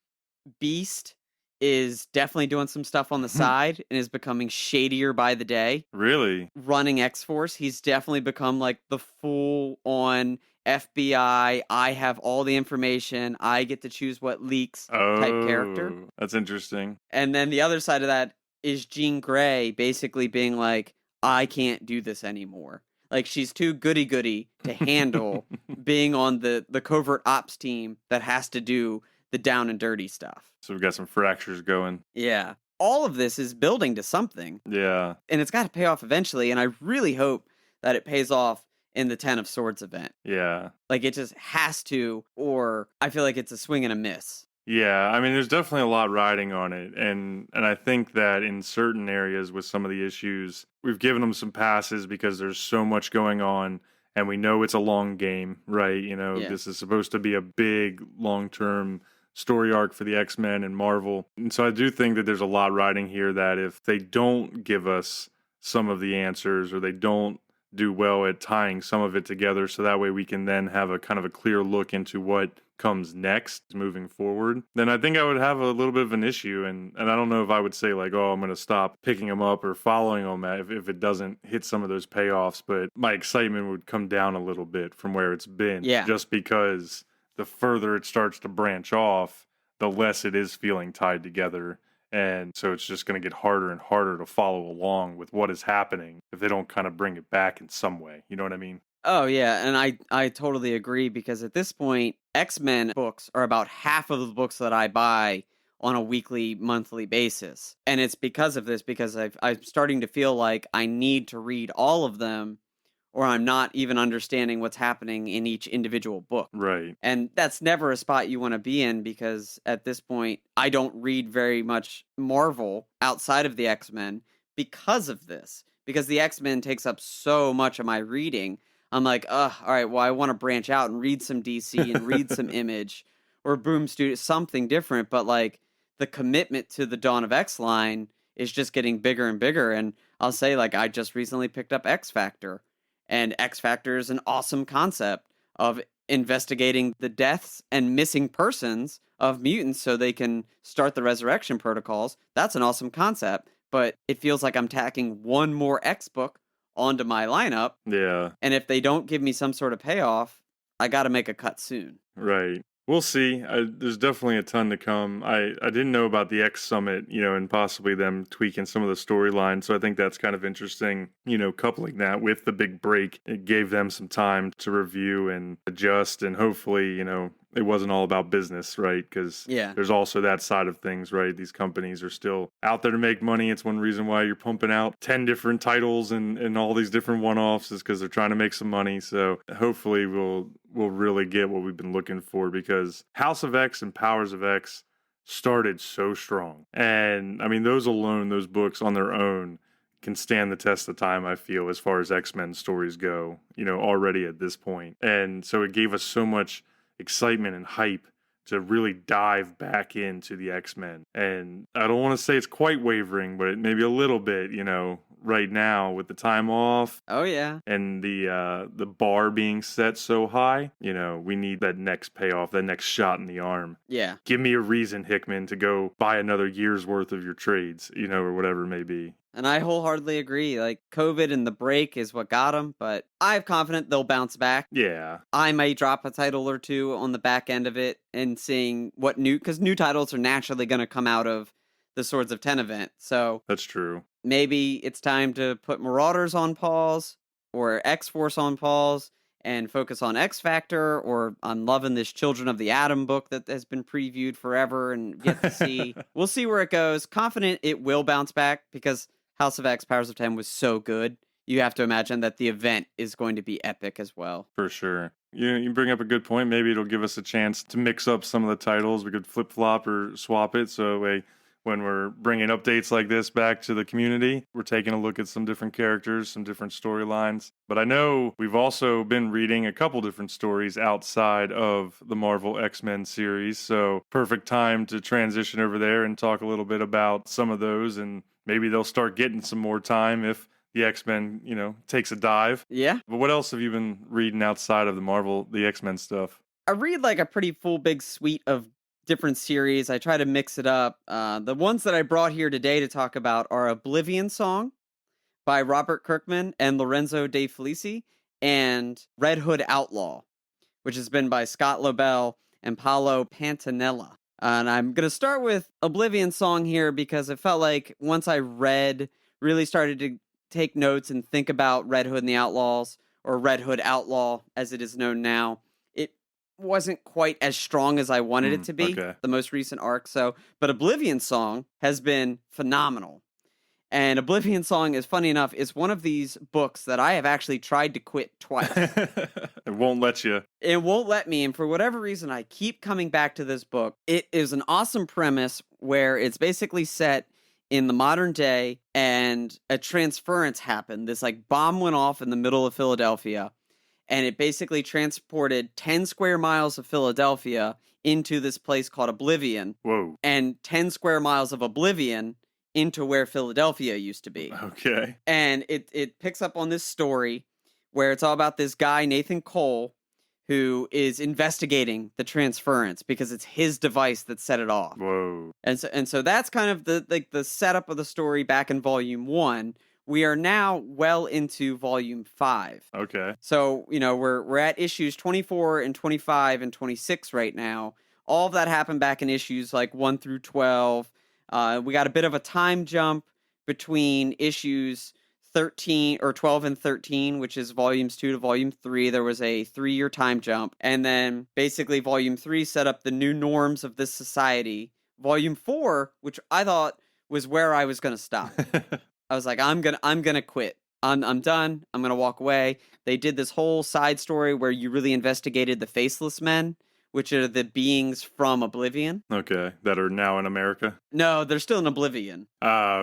Beast is definitely doing some stuff on the side and is becoming shadier by the day.
Really?
Running X-Force, he's definitely become like the full-on FBI, I have all the information, I get to choose what leaks type character.
That's interesting.
And then the other side of that is Jean Grey basically being like, I can't do this anymore. Like, she's too goody-goody to handle being on the covert ops team that has to do the down and dirty stuff.
So we've got some fractures going.
Yeah. all of this is building to something.
Yeah.
And it's got to pay off eventually. And I really hope that it pays off in the Ten of Swords event.
Yeah.
Like, it just has to, or I feel like it's a swing and a miss.
Yeah, I mean, there's definitely a lot riding on it, and I think that in certain areas with some of the issues, we've given them some passes because there's so much going on, and we know it's a long game, right? You know,
Yeah.
this is supposed to be a big, long-term story arc for the X-Men and Marvel, and so I do think that there's a lot riding here that if they don't give us some of the answers, or they don't do well at tying some of it together, so that way we can then have a kind of a clear look into what comes next moving forward, then I think I would have a little bit of an issue. And I don't know if I would say like, oh, I'm going to stop picking them up or following them if it doesn't hit some of those payoffs. But my excitement would come down a little bit from where it's been.
Yeah.
Just because the further it starts to branch off, the less it is feeling tied together. And so it's just going to get harder and harder to follow along with what is happening if they don't kind of bring it back in some way. You know what I mean?
Oh, yeah, and I totally agree, because at this point, X-Men books are about half of the books that I buy on a weekly, monthly basis. And it's because of this, because I'm starting to feel like I need to read all of them, or I'm not even understanding what's happening in each individual book.
Right.
And that's never a spot you want to be in, because at this point, I don't read very much Marvel outside of the X-Men because of this. Because the X-Men takes up so much of my reading. I'm like, all right, well, I want to branch out and read some DC and read some Image or Boom Studio, something different. But like, the commitment to the Dawn of X line is just getting bigger and bigger. And I'll say, like, I just recently picked up X Factor, and X Factor is an awesome concept of investigating the deaths and missing persons of mutants so they can start the resurrection protocols. That's an awesome concept, but it feels like I'm tacking one more X book onto my lineup.
Yeah.
And if they don't give me some sort of payoff, I got to make a cut soon.
Right. We'll see. There's definitely a ton to come. I didn't know about the X Summit, you know, and possibly them tweaking some of the storylines. So I think that's kind of interesting, you know, coupling that with the big break. It gave them some time to review and adjust, and hopefully, you know, it wasn't all about business, right? Because there's also that side of things, right? These companies are still out there to make money. It's one reason why you're pumping out 10 different titles and all these different one-offs, is because they're trying to make some money. So hopefully we'll really get what we've been looking for, because House of X and Powers of X started so strong. And I mean, those alone, those books on their own, can stand the test of time, I feel, as far as X-Men stories go, you know, already at this point. And so it gave us so much excitement and hype to really dive back into the X-Men. And I don't want to say it's quite wavering, but maybe a little bit, you know, right now with the time off.
Oh, yeah.
And the bar being set so high, you know, we need that next payoff, that next shot in the arm.
Yeah.
Give me a reason, Hickman, to go buy another year's worth of your trades, you know, or whatever it may be.
And I wholeheartedly agree. Like, COVID and the break is what got them, but I'm confident they'll bounce back.
Yeah.
I may drop a title or two on the back end of it and seeing what because new titles are naturally going to come out of the Swords of Ten event. So
that's true.
Maybe it's time to put Marauders on pause or X-Force on pause and focus on X Factor, or I'm loving this Children of the Atom book that has been previewed forever and get to see. We'll see where it goes. Confident it will bounce back, because House of X, Powers of 10 was so good. You have to imagine that the event is going to be epic as well.
For sure. You bring up a good point. Maybe it'll give us a chance to mix up some of the titles. We could flip-flop or swap it, so when we're bringing updates like this back to the community, we're taking a look at some different characters, some different storylines. But I know we've also been reading a couple different stories outside of the Marvel X-Men series, so perfect time to transition over there and talk a little bit about some of those, and maybe they'll start getting some more time if the X-Men, you know, takes a dive.
Yeah.
But what else have you been reading outside of the X-Men stuff?
I read like a pretty full big suite of different series. I try to mix it up. The ones that I brought here today to talk about are Oblivion Song by Robert Kirkman and Lorenzo De Felici, and Red Hood Outlaw, which has been by Scott Lobel and Paolo Pantanella. And I'm going to start with Oblivion Song here because it felt like once I really started to take notes and think about Red Hood and the Outlaws, or Red Hood Outlaw as it is known now, wasn't quite as strong as I wanted it to be,
okay.
the most recent arc. But Oblivion Song has been phenomenal. And Oblivion Song is, funny enough, is one of these books that I have actually tried to quit twice.
It won't let you.
It won't let me, and for whatever reason, I keep coming back to this book. It is an awesome premise where it's basically set in the modern day, and a transference happened. This like bomb went off in the middle of Philadelphia, and it basically transported 10 square miles of Philadelphia into this place called Oblivion.
Whoa.
And 10 square miles of Oblivion into where Philadelphia used to be.
Okay.
And it picks up on this story where it's all about this guy, Nathan Cole, who is investigating the transference because it's his device that set it off.
Whoa.
And so that's kind of the setup of the story back in volume 1. We are now well into volume 5.
Okay.
So, we're at issues 24 and 25 and 26 right now. All of that happened back in issues like 1 through 12. We got a bit of a time jump between issues 13 or 12 and 13, which is volumes 2 to volume 3. There was a 3-year time jump. And then basically volume 3 set up the new norms of this society. Volume 4, which I thought was where I was going to stop. I was like, I'm going to quit. I'm done. I'm going to walk away. They did this whole side story where you really investigated the Faceless Men, which are the beings from Oblivion.
Okay, that are now in America?
No, they're still in Oblivion.
Ah,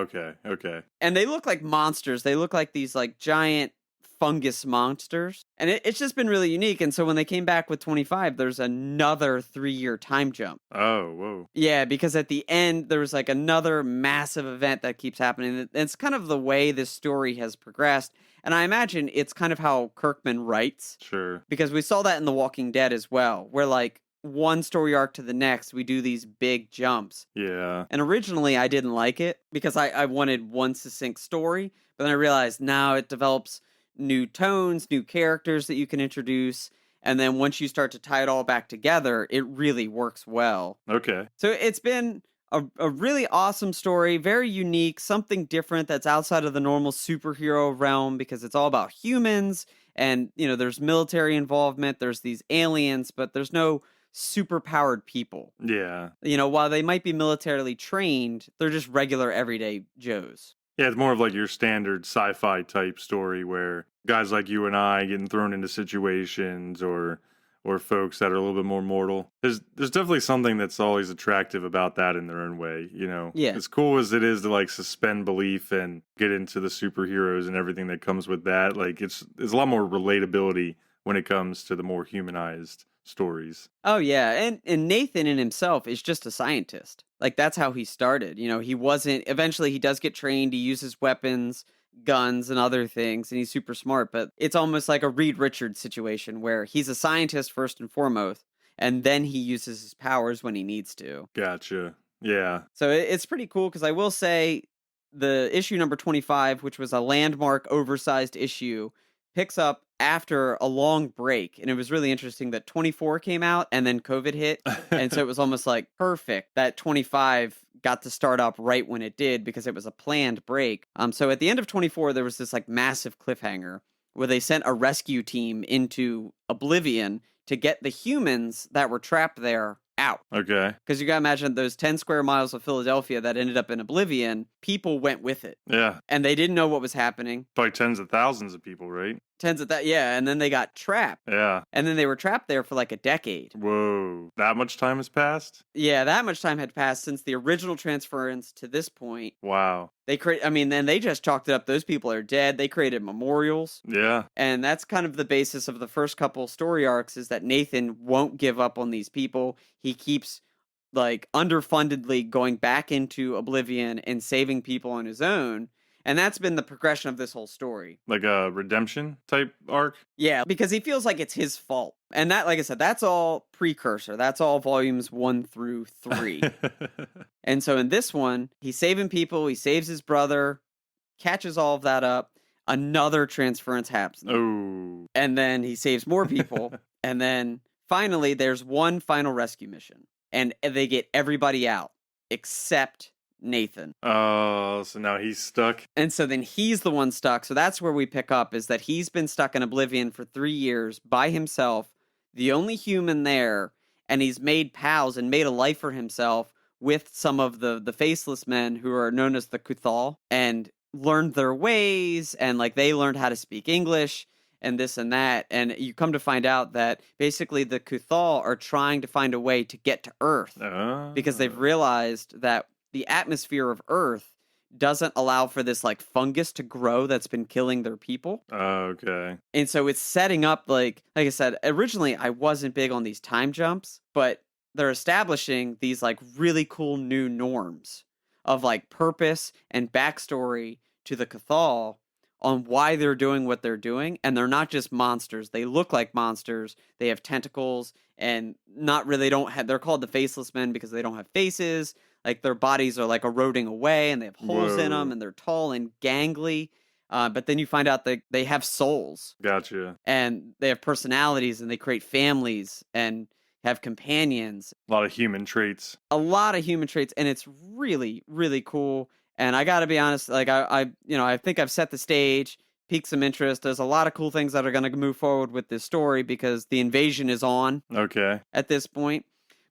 okay.
And they look like monsters. They look like these like giant fungus monsters. And it's just been really unique. And so when they came back with 25, there's another 3-year time jump.
Oh, whoa.
Yeah, because at the end, there was like another massive event that keeps happening. And it's kind of the way this story has progressed. And I imagine it's kind of how Kirkman writes.
Sure.
Because we saw that in The Walking Dead as well, where like one story arc to the next, we do these big jumps.
Yeah.
And originally I didn't like it because I wanted one succinct story, but then I realized now it develops new tones, new characters that you can introduce. And then once you start to tie it all back together, it really works well.
Okay.
So it's been a really awesome story, very unique, something different that's outside of the normal superhero realm because it's all about humans and, there's military involvement, there's these aliens, but there's no super-powered people.
Yeah.
While they might be militarily trained, they're just regular everyday Joes.
Yeah, it's more of like your standard sci-fi type story where guys like you and I getting thrown into situations or folks that are a little bit more mortal. There's definitely something that's always attractive about that in their own way,
Yeah.
As cool as it is to like suspend belief and get into the superheroes and everything that comes with that, like there's a lot more relatability when it comes to the more humanized stories.
Oh yeah, and Nathan in himself is just a scientist. Like that's how he started. Eventually he does get trained, he uses weapons, guns and other things, and he's super smart, but it's almost like a Reed Richards situation where he's a scientist first and foremost, and then he uses his powers when he needs to.
Gotcha. Yeah.
So it's pretty cool because I will say the issue number 25, which was a landmark oversized issue, picks up after a long break. And it was really interesting that 24 came out and then COVID hit. And so it was almost like perfect that 25 got to start up right when it did because it was a planned break. So at the end of 24, there was this like massive cliffhanger where they sent a rescue team into Oblivion to get the humans that were trapped there out.
Okay.
Because you gotta imagine those 10 square miles of Philadelphia that ended up in Oblivion, people went with it.
Yeah.
And they didn't know what was happening.
Probably tens of thousands of people, right?
Yeah, and then they got trapped.
Yeah.
And then they were trapped there for like a decade.
Whoa. That much time has passed?
Yeah, that much time had passed since the original transference to this point.
Wow.
Then they just chalked it up. Those people are dead. They created memorials.
Yeah.
And that's kind of the basis of the first couple story arcs is that Nathan won't give up on these people. He keeps like underfundedly going back into Oblivion and saving people on his own. And that's been the progression of this whole story.
Like a redemption type arc?
Yeah, because he feels like it's his fault. And that, like I said, that's all precursor. That's all volumes 1 through 3. And so in this one, he's saving people. He saves his brother, catches all of that up. Another transference happens.
Oh.
And then he saves more people. And then finally, there's one final rescue mission. And they get everybody out except Nathan.
Oh, so now he's stuck.
And so then he's the one stuck. So that's where we pick up is that he's been stuck in Oblivion for 3 years by himself. the only human there, and he's made pals and made a life for himself with some of the faceless men who are known as the Kuthal, and learned their ways, and like they learned how to speak English and this and that. And you come to find out that basically the Kuthal are trying to find a way to get to Earth because they've realized that the atmosphere of Earth doesn't allow for this like fungus to grow that's been killing their people.
Okay.
And so it's setting up like I said, originally I wasn't big on these time jumps, but they're establishing these like really cool new norms of like purpose and backstory to the Cathal on why they're doing what they're doing. And they're not just monsters. They look like monsters. They have tentacles and not really they're called the Faceless Men because they don't have faces. Like their bodies are like eroding away and they have holes in them and they're tall and gangly. But then you find out that they have souls.
Gotcha.
And they have personalities and they create families and have companions.
A lot of human traits.
A lot of human traits. And it's really, really cool. And I got to be honest, like I think I've set the stage, piqued some interest. There's a lot of cool things that are going to move forward with this story because the invasion is on.
Okay.
At this point.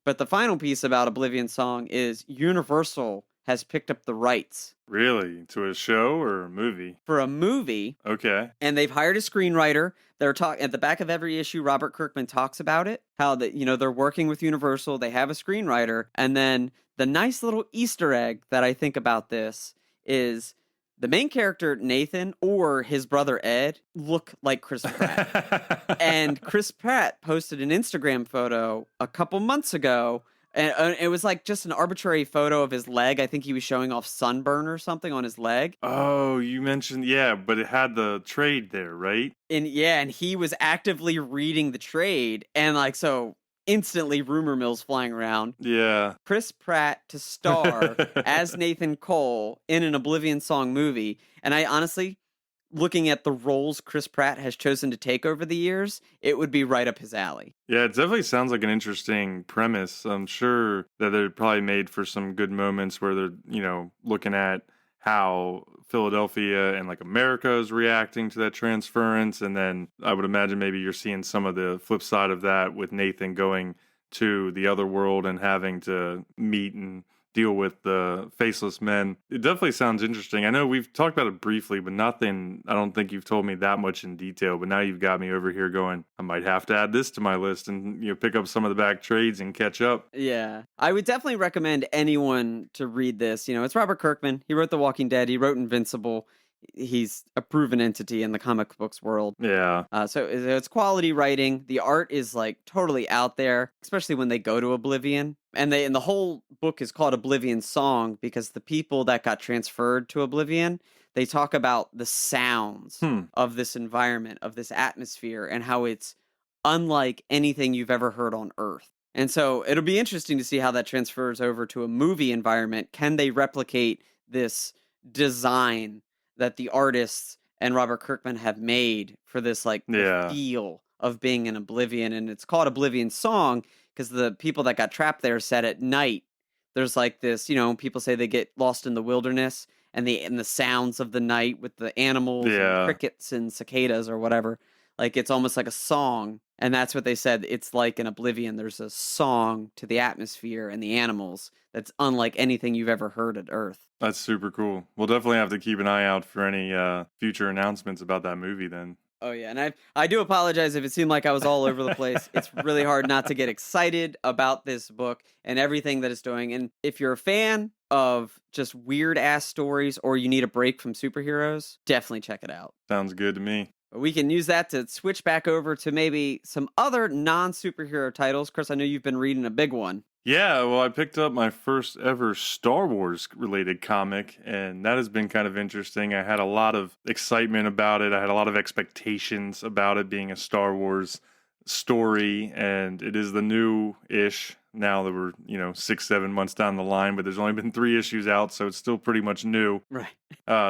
But the final piece about Oblivion Song is Universal has picked up the rights. Really?
To a show or a movie?
For a movie.
Okay.
And they've hired a screenwriter. They're at the back of every issue, Robert Kirkman talks about it. How that they're working with Universal, they have a screenwriter, and then the nice little Easter egg that I think about this is the main character, Nathan, or his brother Ed, look like Chris Pratt. And Chris Pratt posted an Instagram photo a couple months ago, and it was like just an arbitrary photo of his leg. I think he was showing off sunburn or something on his leg.
Oh, you mentioned, but it had the trade there, right?
And he was actively reading the trade, and like so instantly rumor mills flying around.
Yeah.
Chris Pratt to star as Nathan Cole in an Oblivion Song movie. And I honestly, looking at the roles Chris Pratt has chosen to take over the years, it would be right up his alley.
Yeah, it definitely sounds like an interesting premise. I'm sure that they're probably made for some good moments where they're, looking at how Philadelphia and like America is reacting to that transference. And then I would imagine maybe you're seeing some of the flip side of that with Nathan going to the other world and having to meet and deal with the Faceless Men. It definitely sounds interesting. I know we've talked about it briefly, but nothing, I don't think you've told me that much in detail, but now you've got me over here going, I might have to add this to my list and pick up some of the back trades and catch up.
Yeah. I would definitely recommend anyone to read this. It's Robert Kirkman. He wrote The Walking Dead. He wrote Invincible. He's a proven entity in the comic books world.
Yeah.
So it's quality writing. The art is like totally out there, especially when they go to Oblivion. And the whole book is called Oblivion Song because the people that got transferred to Oblivion, they talk about the sounds of this environment, of this atmosphere, and how it's unlike anything you've ever heard on Earth. And so it'll be interesting to see how that transfers over to a movie environment. Can they replicate this design that the artists and Robert Kirkman have made for this feel of being in Oblivion? And it's called Oblivion Song because the people that got trapped there said at night there's like this, people say they get lost in the wilderness and the sounds of the night with the animals and crickets and cicadas or whatever. Like it's almost like a song. And that's what they said. It's like in Oblivion, there's a song to the atmosphere and the animals that's unlike anything you've ever heard at Earth.
That's super cool. We'll definitely have to keep an eye out for any future announcements about that movie then.
Oh, yeah. And I do apologize if it seemed like I was all over the place. It's really hard not to get excited about this book and everything that it's doing. And if you're a fan of just weird-ass stories or you need a break from superheroes, definitely check it out.
Sounds good to me.
We can use that to switch back over to maybe some other non-superhero titles. Chris, I know you've been reading a big one.
Yeah, well, I picked up my first ever Star Wars related comic, and that has been kind of interesting. I had a lot of excitement about it. I had a lot of expectations about it being a Star Wars story, and it is the new-ish. Now that we're, 6-7 months down the line, but there's only been 3 issues out, so it's still pretty much new.
Right.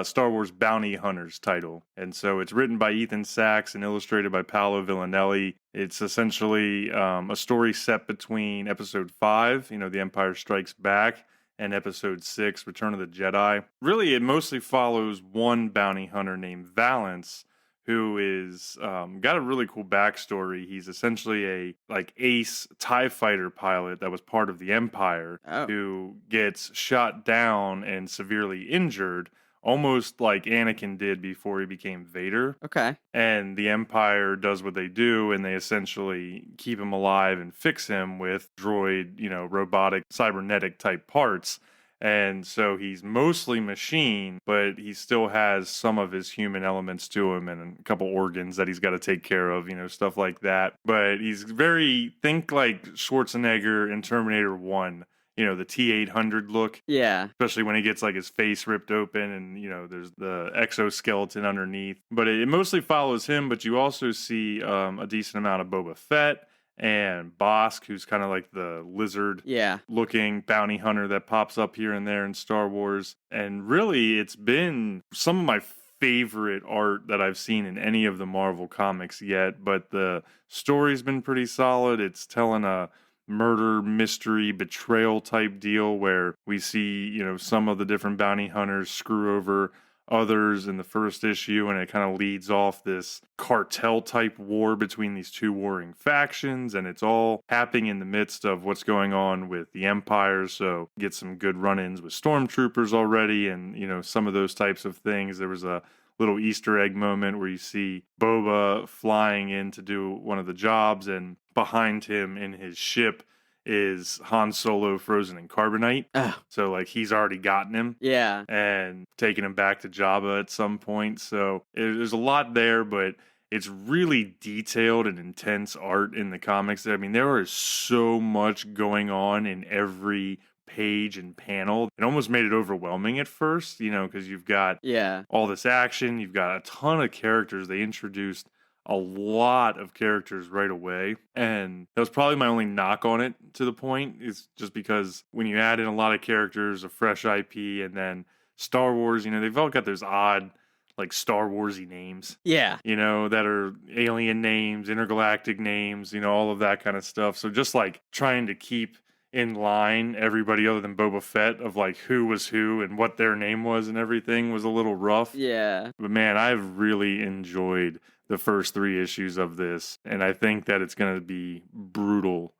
Star Wars Bounty Hunters title. And so it's written by Ethan Sachs and illustrated by Paolo Villanelli. It's essentially a story set between episode 5, The Empire Strikes Back, and episode 6, Return of the Jedi. Really, it mostly follows one bounty hunter named Valance, who is got a really cool backstory. He's essentially a like ace TIE fighter pilot that was part of the Empire
Oh,
who gets shot down and severely injured, almost like Anakin did before he became Vader.
okay.
And the Empire does what they do, and they essentially keep him alive and fix him with droid, robotic, cybernetic type parts. And so he's mostly machine, but he still has some of his human elements to him and a couple organs that he's got to take care of, stuff like that. But he's think like Schwarzenegger in Terminator 1, the T-800 look.
Yeah.
Especially when he gets like his face ripped open and, there's the exoskeleton underneath. But it mostly follows him, but you also see a decent amount of Boba Fett and Bosk, who's kind of like the lizard looking bounty hunter that pops up here and there in Star Wars. And really, it's been some of my favorite art that I've seen in any of the Marvel comics yet, but the story's been pretty solid. It's telling a murder, mystery, betrayal type deal where we see, some of the different bounty hunters screw over others in the first issue, and it kind of leads off this cartel type war between these two warring factions, and it's all happening in the midst of what's going on with the Empire. So get some good run-ins with stormtroopers already, and some of those types of things. There was a little Easter egg moment where you see Boba flying in to do one of the jobs, and behind him in his ship is Han Solo frozen in carbonite. So like he's already gotten him.
Yeah.
And taking him back to Jabba at some point. So there's a lot there, but it's really detailed and intense art in the comics. I mean, there is so much going on in every page and panel. It almost made it overwhelming at first, because you've got all this action, you've got a ton of characters. They introduced a lot of characters right away, and that was probably my only knock on it. To the point is just because when you add in a lot of characters, a fresh IP, and then Star Wars, they've all got those odd like Star Warsy names, that are alien names, intergalactic names, all of that kind of stuff. So just like trying to keep in line everybody other than Boba Fett of like who was who and what their name was and everything was a little rough.
Yeah.
But man, I've really enjoyed the first 3 issues of this, and I think that it's going to be brutal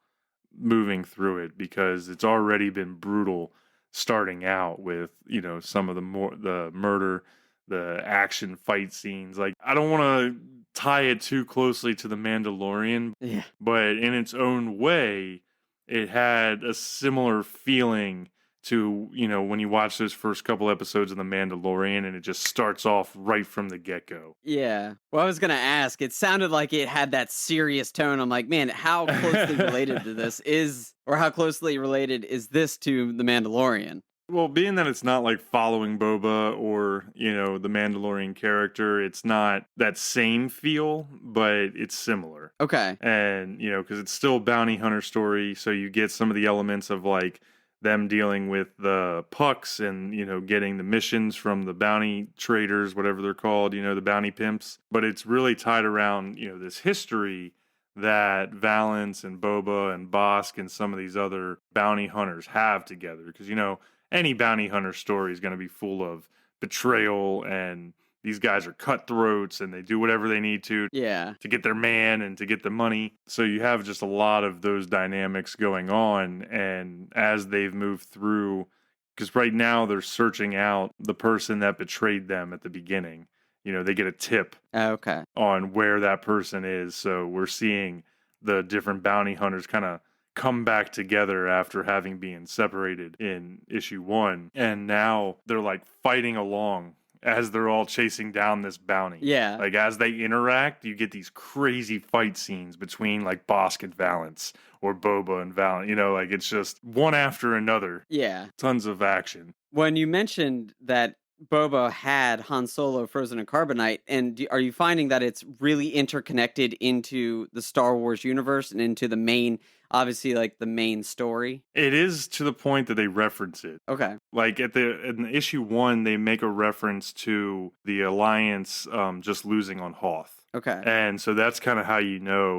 moving through it, because it's already been brutal starting out with, some of the murder, the action fight scenes. Like, I don't want to tie it too closely to The Mandalorian, but in its own way, it had a similar feeling to, when you watch those first couple episodes of The Mandalorian, and it just starts off right from the get-go.
Yeah. Well, I was going to ask, it sounded like it had that serious tone. I'm like, man, how closely related to this is, or how closely related is this to The Mandalorian?
Well, being that it's not like following Boba or, the Mandalorian character, it's not that same feel, but it's similar.
Okay.
And, because it's still a bounty hunter story, so you get some of the elements of like them dealing with the pucks and, getting the missions from the bounty traders, whatever they're called, the bounty pimps. But it's really tied around, this history that Valance and Boba and Bosk and some of these other bounty hunters have together. Because, any bounty hunter story is going to be full of betrayal, and these guys are cutthroats and they do whatever they need to get their man and to get the money. So you have just a lot of those dynamics going on. And as they've moved through, because right now they're searching out the person that betrayed them at the beginning. They get a tip on where that person is. So we're seeing the different bounty hunters kind of come back together after having been separated in issue 1. And now they're like fighting along as they're all chasing down this bounty.
Yeah.
Like as they interact, you get these crazy fight scenes between like Bosk and Valance or Boba and Valance. Like it's just one after another.
Yeah.
Tons of action.
When you mentioned that Boba had Han Solo frozen in carbonite, and are you finding that it's really interconnected into the Star Wars universe and into the main, obviously, like the main story?
It is, to the point that they reference it.
Okay.
Like in issue 1, they make a reference to the Alliance just losing on Hoth.
Okay.
And so that's kind of how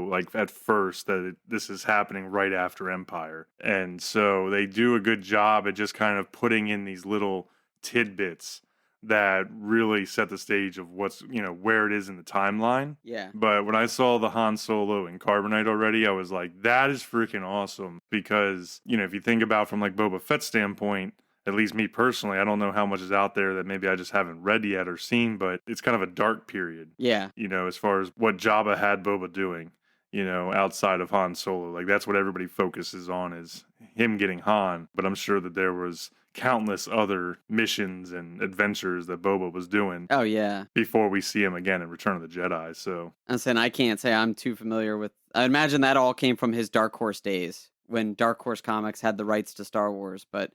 like at first, that this is happening right after Empire. And so they do a good job at just kind of putting in these little tidbits that really set the stage of what's, where it is in the timeline.
Yeah.
But when I saw the Han Solo and Carbonite already, I was like, that is freaking awesome. Because, if you think about from like Boba Fett's standpoint, at least me personally, I don't know how much is out there that maybe I just haven't read yet or seen, but it's kind of a dark period.
Yeah.
As far as what Jabba had Boba doing, outside of Han Solo. Like that's what everybody focuses on is him getting Han. But I'm sure that there was countless other missions and adventures that Boba was doing.
Oh, yeah.
Before we see him again in Return of the Jedi. So
I'm saying I can't say I'm too familiar with. I imagine that all came from his Dark Horse days when Dark Horse Comics had the rights to Star Wars, but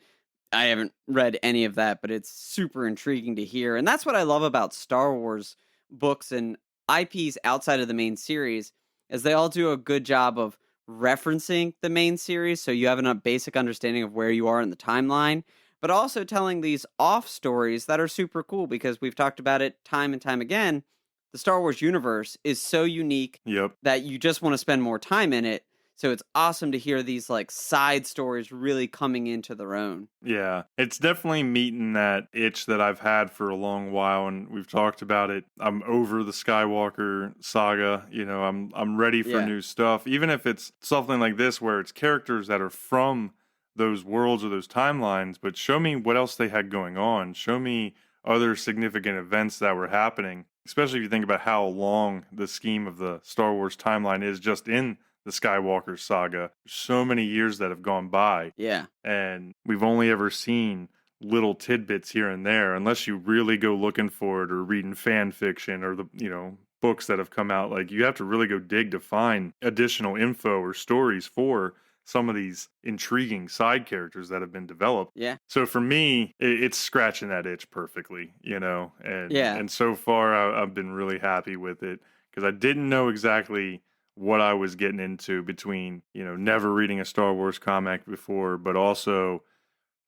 I haven't read any of that, but it's super intriguing to hear. And that's what I love about Star Wars books and IPs outside of the main series is they all do a good job of referencing the main series so you have a basic understanding of where you are in the timeline, but also telling these off stories that are super cool because we've talked about it time and time again. The Star Wars universe is so unique that you just want to spend more time in it. So it's awesome to hear these like side stories really coming into their own.
Yeah, it's definitely meeting that itch that I've had for a long while, and we've talked about it. I'm over the Skywalker saga. I'm ready for new stuff, even if it's something like this where it's characters that are from those worlds or those timelines. But show me what else they had going on. Show me other significant events that were happening. Especially if you think about how long the scheme of the Star Wars timeline is just in the Skywalker saga. So many years that have gone by.
Yeah.
And we've only ever seen little tidbits here and there, unless you really go looking for it or reading fan fiction or the, books that have come out. Like you have to really go dig to find additional info or stories for some of these intriguing side characters that have been developed.
Yeah.
So for me, it's scratching that itch perfectly, and so far I've been really happy with it because I didn't know exactly what I was getting into between, never reading a Star Wars comic before, but also,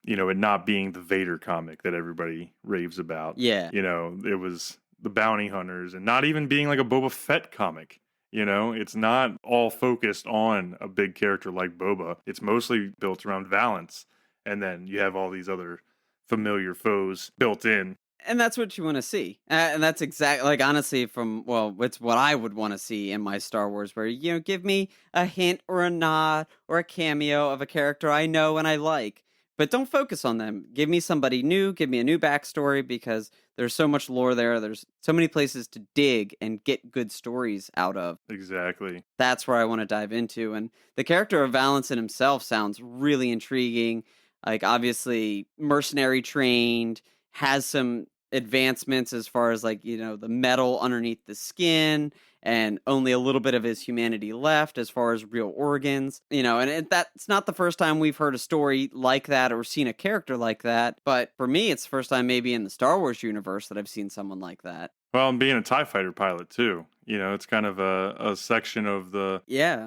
it not being the Vader comic that everybody raves about.
Yeah.
It was the bounty hunters and not even being like a Boba Fett comic. It's not all focused on a big character like Boba. It's mostly built around Valance. And then you have all these other familiar foes built in.
And that's what you want to see. And that's exactly, like, honestly, it's what I would want to see in my Star Wars, where, give me a hint or a nod or a cameo of a character I know and I like. But don't focus on them. Give me somebody new. Give me a new backstory because there's so much lore there. There's so many places to dig and get good stories out of.
Exactly.
That's where I want to dive into. And the character of Valentin himself sounds really intriguing. Like, obviously, mercenary trained, has some advancements as far as, like, the metal underneath the skin, and only a little bit of his humanity left as far as real organs, and that's not the first time we've heard a story like that or seen a character like that. But for me, it's the first time maybe in the Star Wars universe that I've seen someone like that.
Well, and being a TIE fighter pilot too, it's kind of a section of the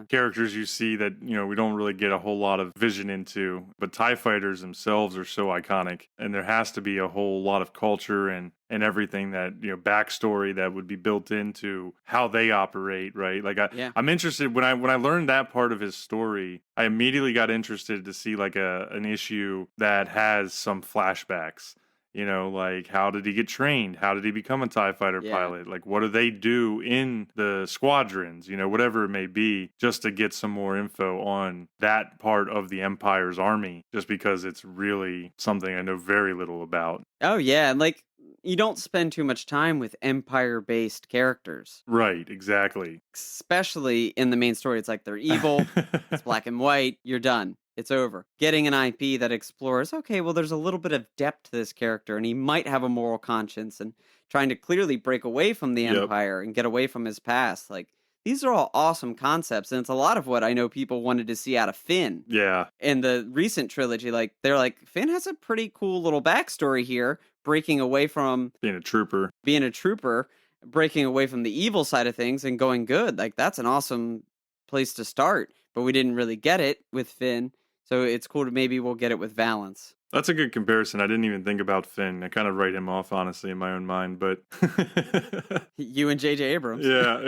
characters you see that, we don't really get a whole lot of vision into, but TIE fighters themselves are so iconic, and there has to be a whole lot of culture and everything that, backstory that would be built into how they operate, right? Like I'm interested when I learned that part of his story, I immediately got interested to see like an issue that has some flashbacks. Like how did he get trained? How did he become a TIE fighter pilot? Like what do they do in the squadrons? Whatever it may be, just to get some more info on that part of the Empire's army, just because it's really something I know very little about.
Oh, yeah. And like, you don't spend too much time with Empire-based characters.
Right, exactly.
Especially in the main story. It's like they're evil, it's black and white, you're done. It's over. Getting an IP that explores, okay, well, there's a little bit of depth to this character, and he might have a moral conscience, and trying to clearly break away from the Empire and get away from his past. Like, these are all awesome concepts, and it's a lot of what I know people wanted to see out of Finn.
Yeah.
In the recent trilogy, like, they're like, Finn has a pretty cool little backstory here, breaking away from
being a trooper,
breaking away from the evil side of things and going good. Like, that's an awesome place to start, but we didn't really get it with Finn. So it's cool to maybe we'll get it with Valance.
That's a good comparison. I didn't even think about Finn. I kind of write him off, honestly, in my own mind, but...
You and J.J. Abrams.
Yeah.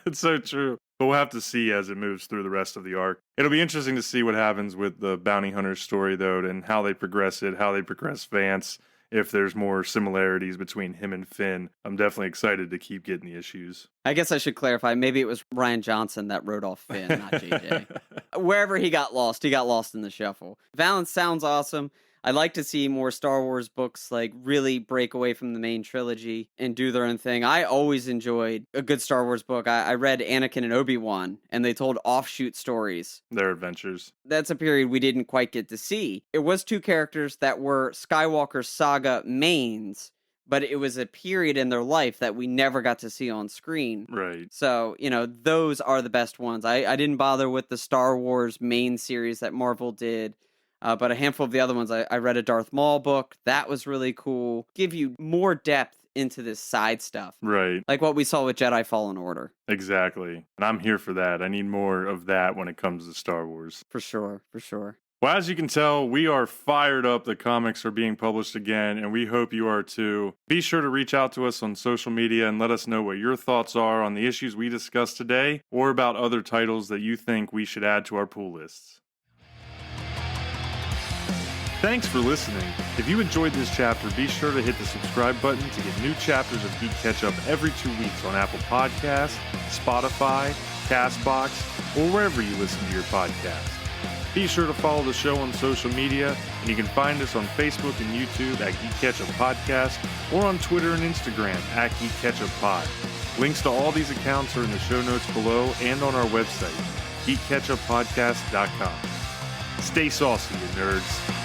It's so true. But we'll have to see as it moves through the rest of the arc. It'll be interesting to see what happens with the bounty hunter story, though, and how they progress it, how they progress Vance, if there's more similarities between him and Finn. I'm definitely excited to keep getting the issues.
I guess I should clarify. Maybe it was Ryan Johnson that wrote off Finn, not JJ. Wherever he got lost in the shuffle. Valance sounds awesome. I'd like to see more Star Wars books like really break away from the main trilogy and do their own thing. I always enjoyed a good Star Wars book. I read Anakin and Obi-Wan, and they told offshoot stories.
Their adventures.
That's a period we didn't quite get to see. It was two characters that were Skywalker saga mains, but it was a period in their life that we never got to see on screen.
Right.
So, those are the best ones. I didn't bother with the Star Wars main series that Marvel did. But a handful of the other ones, I read a Darth Maul book. That was really cool. Give you more depth into this side stuff.
Right.
Like what we saw with Jedi Fallen Order.
Exactly. And I'm here for that. I need more of that when it comes to Star Wars.
For sure. For sure.
Well, as you can tell, we are fired up that comics are being published again, and we hope you are too. Be sure to reach out to us on social media and let us know what your thoughts are on the issues we discussed today or about other titles that you think we should add to our pool lists. Thanks for listening. If you enjoyed this chapter, be sure to hit the subscribe button to get new chapters of GeeK KetchUp every 2 weeks on Apple Podcasts, Spotify, CastBox, or wherever you listen to your podcast. Be sure to follow the show on social media, and you can find us on Facebook and YouTube at GeeK KetchUp Podcast, or on Twitter and Instagram at GeeK KetchUp Pod. Links to all these accounts are in the show notes below and on our website, GeeKKetchUpPodcast.com. Stay saucy, you nerds.